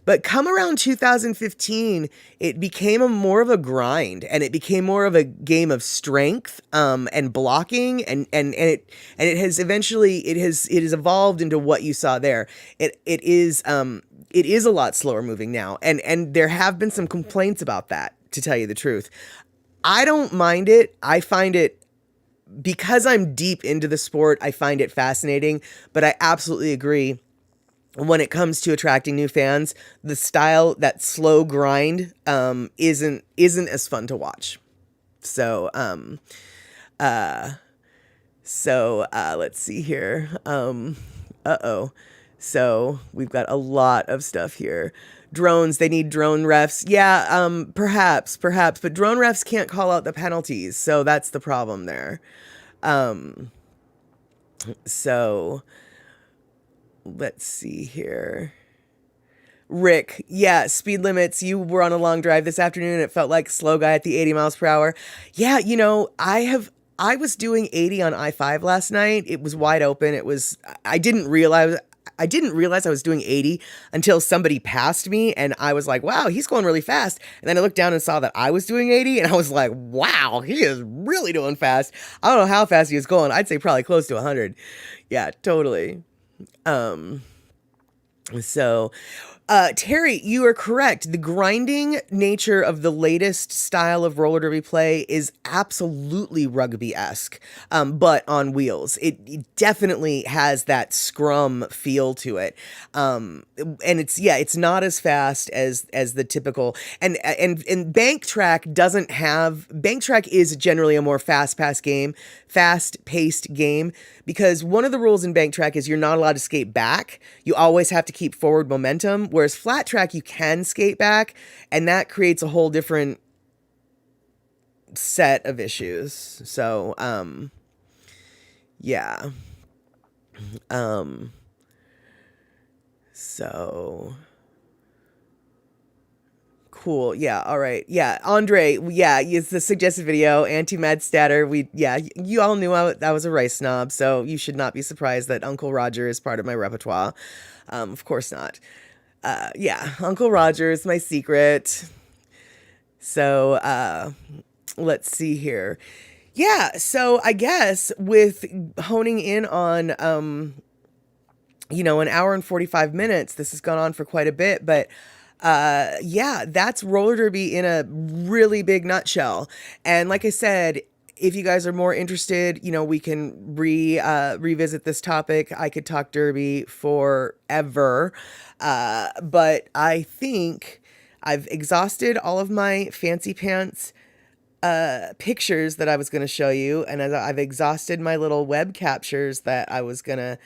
But come around 2015, it became more of a grind, and it became more of a game of strength and blocking, and it has evolved into what you saw there. It is a lot slower moving now, and there have been some complaints about that, to tell you the truth. I don't mind it. I find it, because I'm deep into the sport, I find it fascinating, but I absolutely agree. When it comes to attracting new fans, the style, that slow grind, isn't as fun to watch. So, let's see here. So we've got a lot of stuff here. Drones, they need drone refs. Yeah, perhaps, but drone refs can't call out the penalties, so that's the problem there. So let's see here. Rick, yeah, speed limits. You were on a long drive this afternoon. It felt like slow guy at the 80 miles per hour. Yeah, I was doing 80 on I-5 last night. It was wide open. I didn't realize I was doing 80 until somebody passed me, and I was like, wow, he's going really fast. And then I looked down and saw that I was doing 80, and I was like, wow, he is really doing fast. I don't know how fast he was going. I'd say probably close to 100. Yeah, totally. So Terry, you are correct. The grinding nature of the latest style of roller derby play is absolutely rugby-esque, but on wheels. It definitely has that scrum feel to it, and it's not as fast as the typical. And bank track doesn't have bank track is generally a more fast-paced game, because one of the rules in bank track is you're not allowed to skate back. You always have to keep forward momentum. Whereas flat track, you can skate back, and that creates a whole different set of issues. So, yeah. So cool. Yeah. All right. Yeah. Andre. Yeah. It's the suggested video. Anti-Mad Statter. You all knew I was a rice snob, so you should not be surprised that Uncle Roger is part of my repertoire. Of course not. Yeah. Uncle Roger is my secret. So, let's see here. Yeah. So I guess with honing in on, an hour and 45 minutes, this has gone on for quite a bit, but yeah, that's roller derby in a really big nutshell. And like I said, if you guys are more interested, we can revisit this topic. I could talk derby forever, but I think I've exhausted all of my fancy pants pictures that I was going to show you, and I've exhausted my little web captures that I was gonna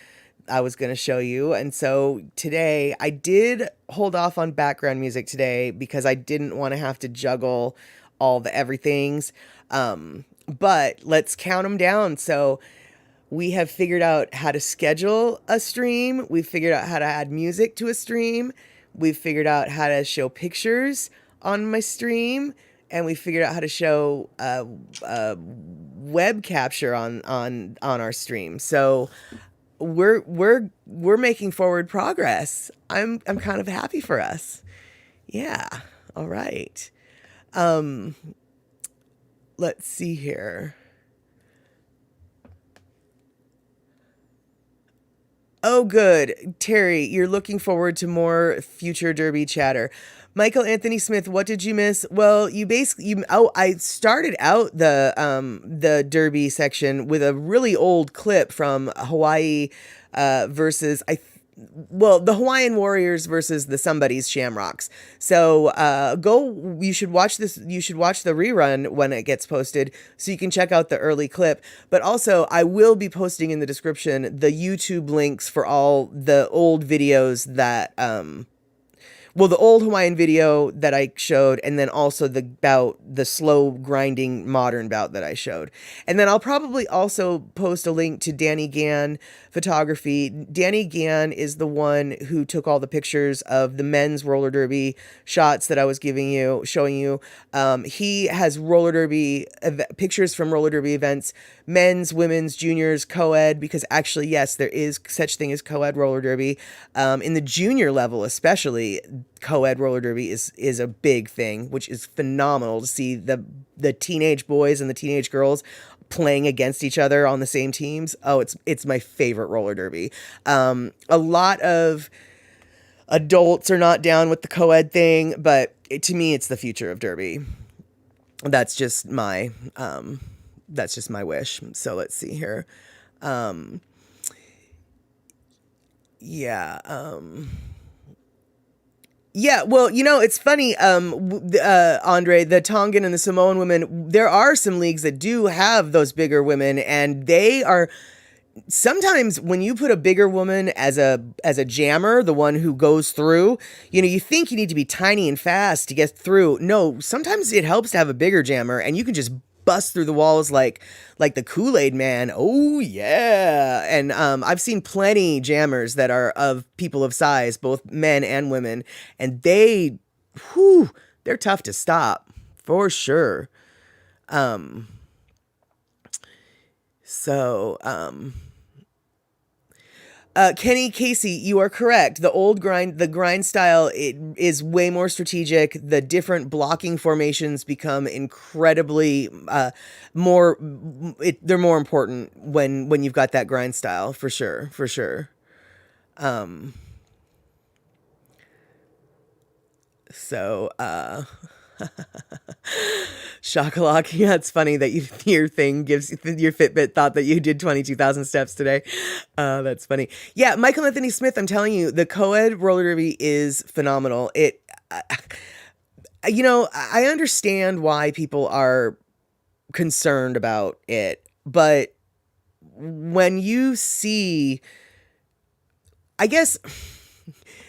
show you. And so today I did hold off on background music today because I didn't want to have to juggle all the everythings. But let's count them down. So we have figured out how to schedule a stream. We've figured out how to add music to a stream. We've figured out how to show pictures on my stream. And we figured out how to show web capture on our stream. So we're making forward progress. I'm kind of happy for us. Yeah. All right. Let's see here. Oh, good. Terry, you're looking forward to more future derby chatter. Michael Anthony Smith, what did you miss? Well, I started out the derby section with a really old clip from Hawaii versus the Hawaiian Warriors versus the Somebody's Shamrocks. So you should watch this. You should watch the rerun when it gets posted so you can check out the early clip. But also, I will be posting in the description the YouTube links for all the old videos that the old Hawaiian video that I showed, and then also the slow grinding modern bout that I showed. And then I'll probably also post a link to Danny Gann photography. Danny Gann is the one who took all the pictures of the men's roller derby shots that I was showing you. He has roller derby pictures from roller derby events, men's, women's, juniors, co-ed, because actually, yes, there is such thing as co-ed roller derby. In the junior level, especially, co-ed roller derby is a big thing, which is phenomenal to see the teenage boys and the teenage girls playing against each other on the same teams. Oh, it's my favorite roller derby. A lot of adults are not down with the co-ed thing, but to me, it's the future of derby. That's just my wish. So let's see here. Yeah, well, it's funny, Andre, the Tongan and the Samoan women, there are some leagues that do have those bigger women, and they are sometimes when you put a bigger woman as a jammer, the one who goes through, you think you need to be tiny and fast to get through. No, sometimes it helps to have a bigger jammer, and you can just bust through the walls like the Kool-Aid man. Oh yeah. And I've seen plenty jammers that are of people of size, both men and women, and they're tough to stop for sure. Kenny Casey, you are correct. The grind style, it is way more strategic. The different blocking formations become incredibly they're more important when you've got that grind style, for sure. So, Shockalock, yeah, it's funny that your thing gives your Fitbit thought that you did 22,000 steps today. That's funny. Yeah, Michael Anthony Smith, I'm telling you, the co-ed roller derby is phenomenal. I understand why people are concerned about it, but when you see, I guess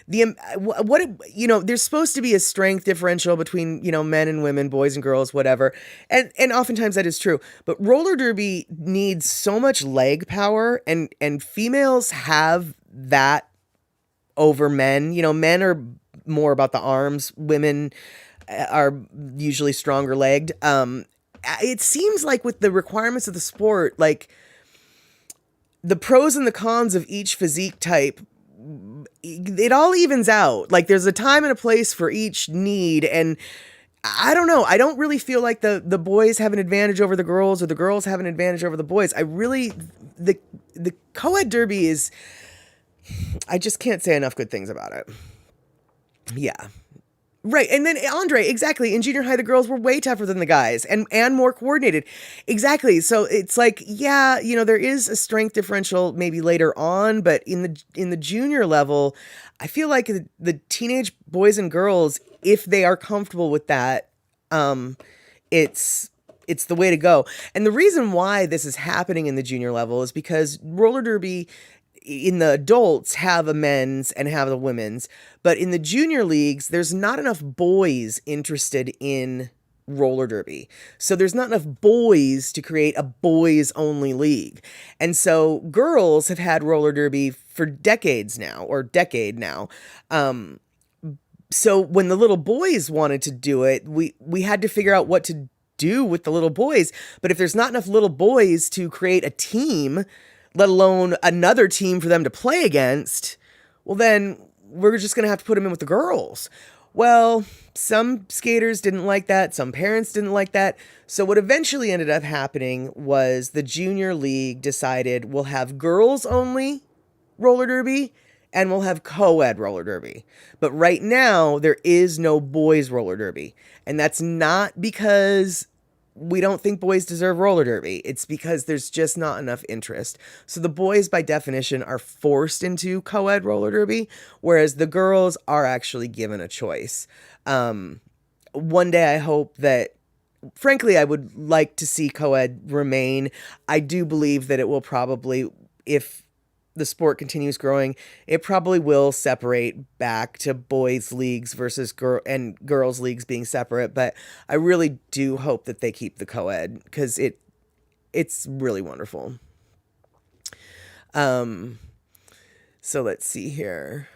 there's supposed to be a strength differential between, men and women, boys and girls, whatever. And oftentimes that is true, but roller derby needs so much leg power, and females have that over men. Men are more about the arms. Women are usually stronger legged. It seems like with the requirements of the sport, like the pros and the cons of each physique type, it all evens out. Like there's a time and a place for each need. And I don't know. I don't really feel like the boys have an advantage over the girls, or the girls have an advantage over the boys. The co-ed derby is, I just can't say enough good things about it. Yeah. Right. And then Andre, exactly. In junior high, the girls were way tougher than the guys, and more coordinated. Exactly. So it's like, yeah, there is a strength differential maybe later on, but in the junior level, I feel like the teenage boys and girls, if they are comfortable with that, it's the way to go. And the reason why this is happening in the junior level is because roller derby in the adults have a men's and have a women's, but in the junior leagues, there's not enough boys interested in roller derby. So there's not enough boys to create a boys only league. And so girls have had roller derby for decade now. So when the little boys wanted to do it, we had to figure out what to do with the little boys. But if there's not enough little boys to create a team, let alone another team for them to play against, well, then we're just going to have to put them in with the girls. Well, some skaters didn't like that. Some parents didn't like that. So what eventually ended up happening was the junior league decided we'll have girls only roller derby and we'll have co-ed roller derby. But right now there is no boys roller derby. And that's not because we don't think boys deserve roller derby. It's because there's just not enough interest. So the boys, by definition, are forced into co-ed roller derby, whereas the girls are actually given a choice. One day I hope that, frankly, I would like to see co-ed remain. I do believe that it will probably, if the sport continues growing, it probably will separate back to boys leagues versus girls leagues being separate. But I really do hope that they keep the co-ed, because it's really wonderful. So let's see here.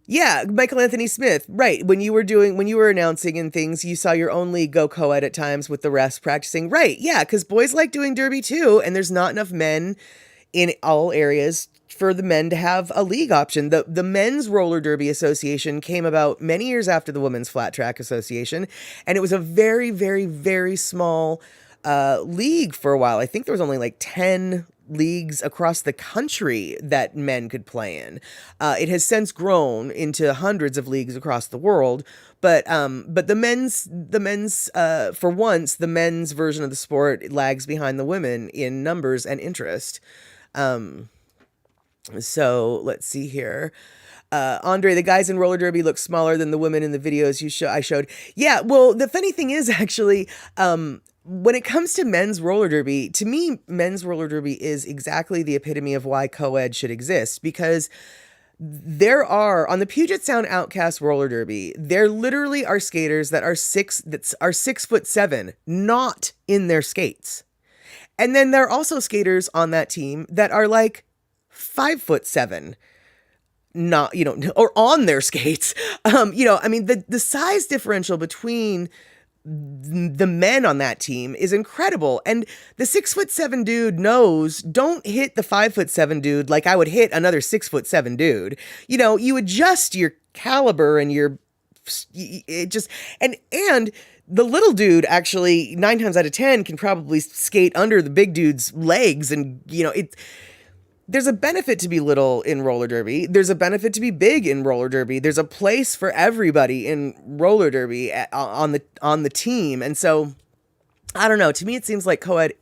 Yeah, Michael Anthony Smith, right. When you were announcing and things, you saw your own league go co-ed at times with the rest practicing. Right. Yeah. Because boys like doing derby too. And there's not enough men in all areas for the men to have a league option. The Men's Roller Derby Association came about many years after the Women's Flat Track Association, and it was a very, very, very small league for a while. I think there was only like 10 leagues across the country that men could play in. It has since grown into hundreds of leagues across the world, but the men's for once, the men's version of the sport lags behind the women in numbers and interest. So let's see here. Andre, the guys in roller derby look smaller than the women in the videos I showed. Yeah, well, the funny thing is actually, when it comes to men's roller derby, to me, men's roller derby is exactly the epitome of why co-ed should exist, because there are, on the Puget Sound Outcast roller derby, there literally are skaters that are 6'7", not in their skates. And then there are also skaters on that team that are like 5'7", not, or on their skates. I mean, the size differential between the men on that team is incredible. And the 6'7" dude knows, don't hit the 5'7" dude like I would hit another 6'7" dude. You adjust your caliber and and the little dude actually 9 times out of 10 can probably skate under the big dude's legs. And, there's a benefit to be little in roller derby. There's a benefit to be big in roller derby. There's a place for everybody in roller derby on the team. And so I don't know. To me, it seems like co-ed.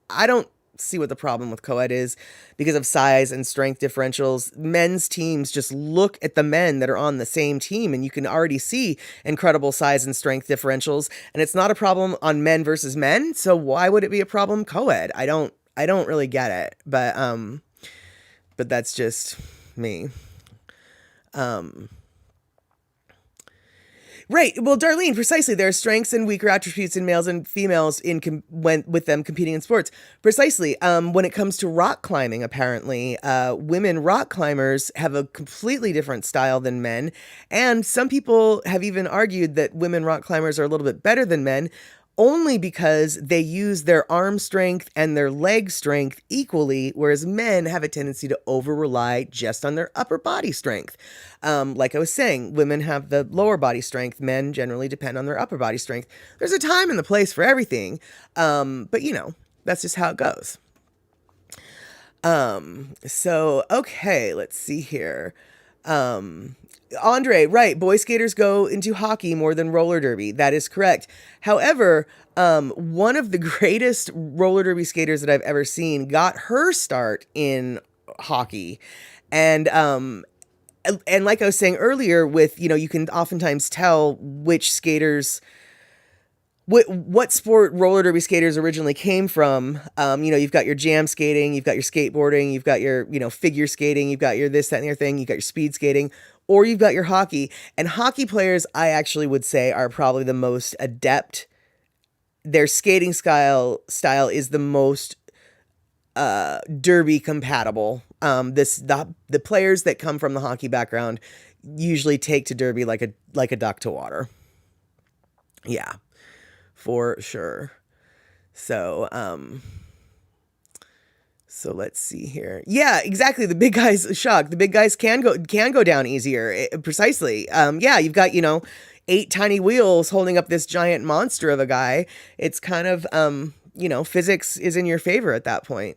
I don't see what the problem with co-ed is because of size and strength differentials. Men's teams, just look at the men that are on the same team and you can already see incredible size and strength differentials. And it's not a problem on men versus men. So why would it be a problem co-ed? I don't really get it. But that's just me. Right. Well, Darlene, precisely. There are strengths and weaker attributes in males and females with them competing in sports. Precisely. When it comes to rock climbing, apparently, women rock climbers have a completely different style than men. And some people have even argued that women rock climbers are a little bit better than men, only because they use their arm strength and their leg strength equally, whereas men have a tendency to over-rely just on their upper body strength. Like I was saying, women have the lower body strength. Men generally depend on their upper body strength. There's a time and the place for everything. But, that's just how it goes. So, okay, let's see here. Andre, right. Boy skaters go into hockey more than roller derby. That is correct. However, one of the greatest roller derby skaters that I've ever seen got her start in hockey. And like I was saying earlier with, you can oftentimes tell which skaters, what sport roller derby skaters originally came from. You've got your jam skating, you've got your skateboarding, you've got your, figure skating, you've got your this, that, and the other thing, you've got your speed skating, or you've got your hockey. And hockey players, I actually would say, are probably the most adept. Their skating style is the most derby compatible. The players that come from the hockey background usually take to derby like a duck to water. Yeah, for sure. So let's see here. Yeah, exactly. The big guys, Shock. The big guys can go down easier. Precisely. Yeah, you've got 8 tiny wheels holding up this giant monster of a guy. It's kind of physics is in your favor at that point.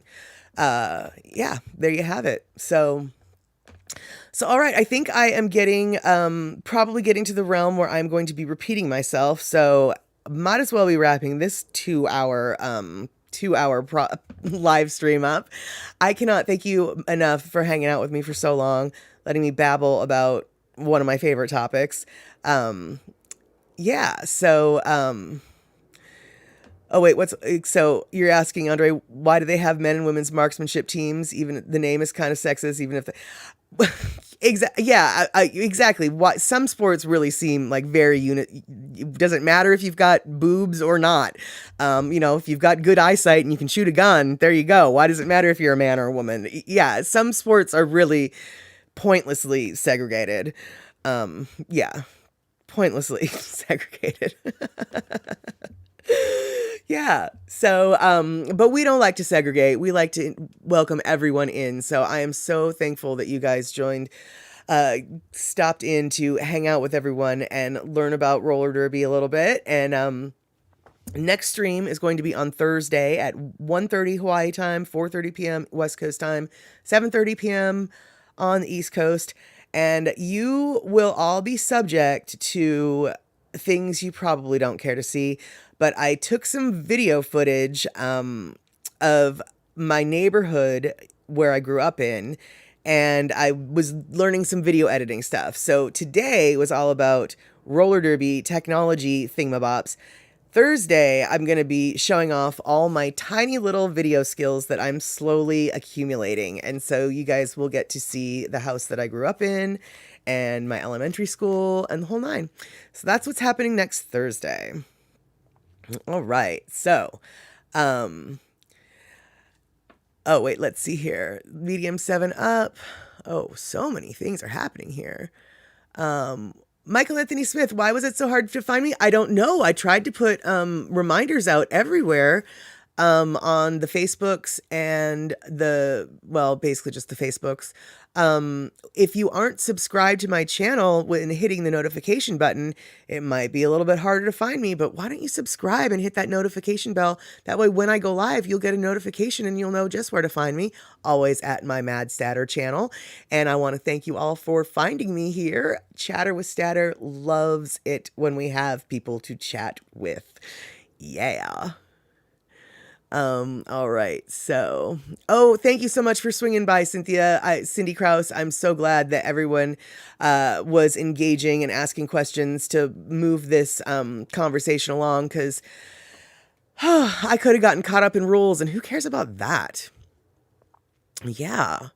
Yeah, there you have it. So all right. I think I am probably getting to the realm where I'm going to be repeating myself. So might as well be wrapping this 2-hour live stream up. I cannot thank you enough for hanging out with me for so long, letting me babble about one of my favorite topics. Yeah. So, oh wait, so you're asking, Andre, why do they have men and women's marksmanship teams? Even the name is kind of sexist, even if exactly. Why some sports really seem like very it doesn't matter if you've got boobs or not. If you've got good eyesight and you can shoot a gun, there you go. Why does it matter if you're a man or a woman? Yeah, some sports are really pointlessly segregated. Pointlessly segregated. Yeah. So, but we don't like to segregate. We like to welcome everyone in. So I am so thankful that you guys stopped in to hang out with everyone and learn about roller derby a little bit. And, next stream is going to be on Thursday at 1:30 Hawaii time, 4:30 p.m. West Coast time, 7:30 p.m. on the East Coast. And you will all be subject to things you probably don't care to see. But I took some video footage of my neighborhood where I grew up in, and I was learning some video editing stuff. So today was all about roller derby technology thingamabobs. Thursday, I'm going to be showing off all my tiny little video skills that I'm slowly accumulating. And so you guys will get to see the house that I grew up in and my elementary school and the whole nine. So that's what's happening next Thursday. All right. So, oh, wait, let's see here. Medium 7 up. Oh, so many things are happening here. Michael Anthony Smith, why was it so hard to find me? I don't know. I tried to put reminders out everywhere. on the Facebooks and basically just the Facebooks. If you aren't subscribed to my channel when hitting the notification button, it might be a little bit harder to find me, but why don't you subscribe and hit that notification bell? That way, when I go live, you'll get a notification and you'll know just where to find me, always at my Mad Statter channel. And I want to thank you all for finding me here. Chatter with Statter loves it when we have people to chat with. Yeah. All right. So, thank you so much for swinging by, Cindy Krause. I'm so glad that everyone, was engaging and asking questions to move this, conversation along. 'Cause I could have gotten caught up in rules, and who cares about that? Yeah.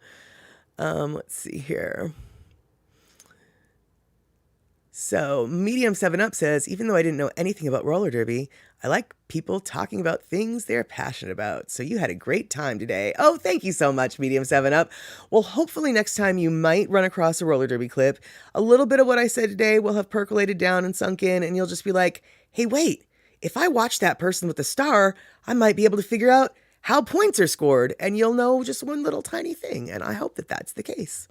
Let's see here. So Medium 7 Up says, even though I didn't know anything about roller derby, I like people talking about things they're passionate about. So you had a great time today. Oh, thank you so much, Medium 7 Up. Well, hopefully next time you might run across a roller derby clip. A little bit of what I said today will have percolated down and sunk in, and you'll just be like, hey, wait, if I watch that person with the star, I might be able to figure out how points are scored, and you'll know just one little tiny thing. And I hope that that's the case.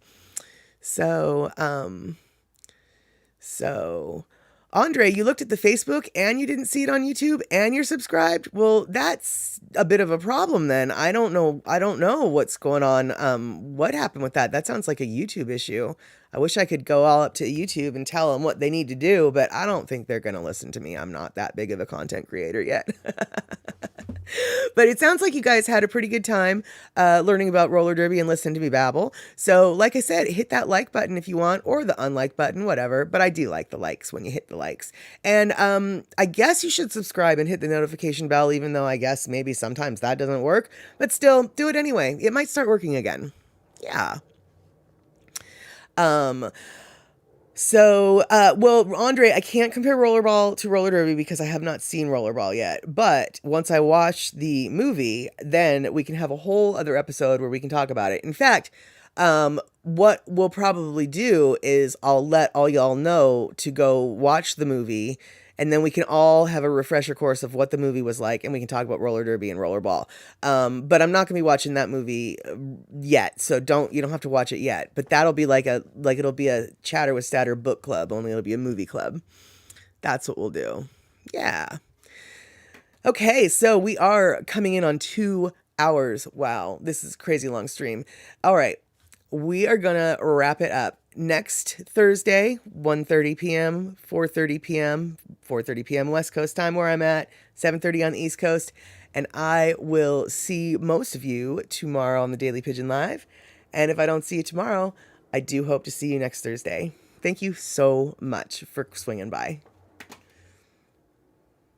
So, Andre, you looked at the Facebook and you didn't see it on YouTube and you're subscribed? Well, that's a bit of a problem then. I don't know what's going on. What happened with that? That sounds like a YouTube issue. I wish I could go all up to YouTube and tell them what they need to do, but I don't think they're going to listen to me. I'm not that big of a content creator yet. But it sounds like you guys had a pretty good time learning about roller derby and listening to me babble. So like I said, hit that like button if you want, or the unlike button, whatever. But I do like the likes when you hit the likes. And I guess you should subscribe and hit the notification bell, even though I guess maybe sometimes that doesn't work. But still, do it anyway. It might start working again. Yeah. Andre, I can't compare rollerball to roller derby because I have not seen rollerball yet. But once I watch the movie, then we can have a whole other episode where we can talk about it. In fact, what we'll probably do is I'll let all y'all know to go watch the movie, and then we can all have a refresher course of what the movie was like, and we can talk about roller derby and rollerball. But I'm not gonna be watching that movie yet, so you don't have to watch it yet. But that'll be it'll be a Chatter with Statter book club, only it'll be a movie club. That's what we'll do. Yeah. Okay, so we are coming in on 2 hours. Wow, this is a crazy long stream. All right, we are gonna wrap it up. Next Thursday, 1:30 p.m., 4:30 p.m., 4:30 p.m. West Coast time where I'm at, 7:30 on the East Coast. And I will see most of you tomorrow on the Daily Pigeon Live. And if I don't see you tomorrow, I do hope to see you next Thursday. Thank you so much for swinging by.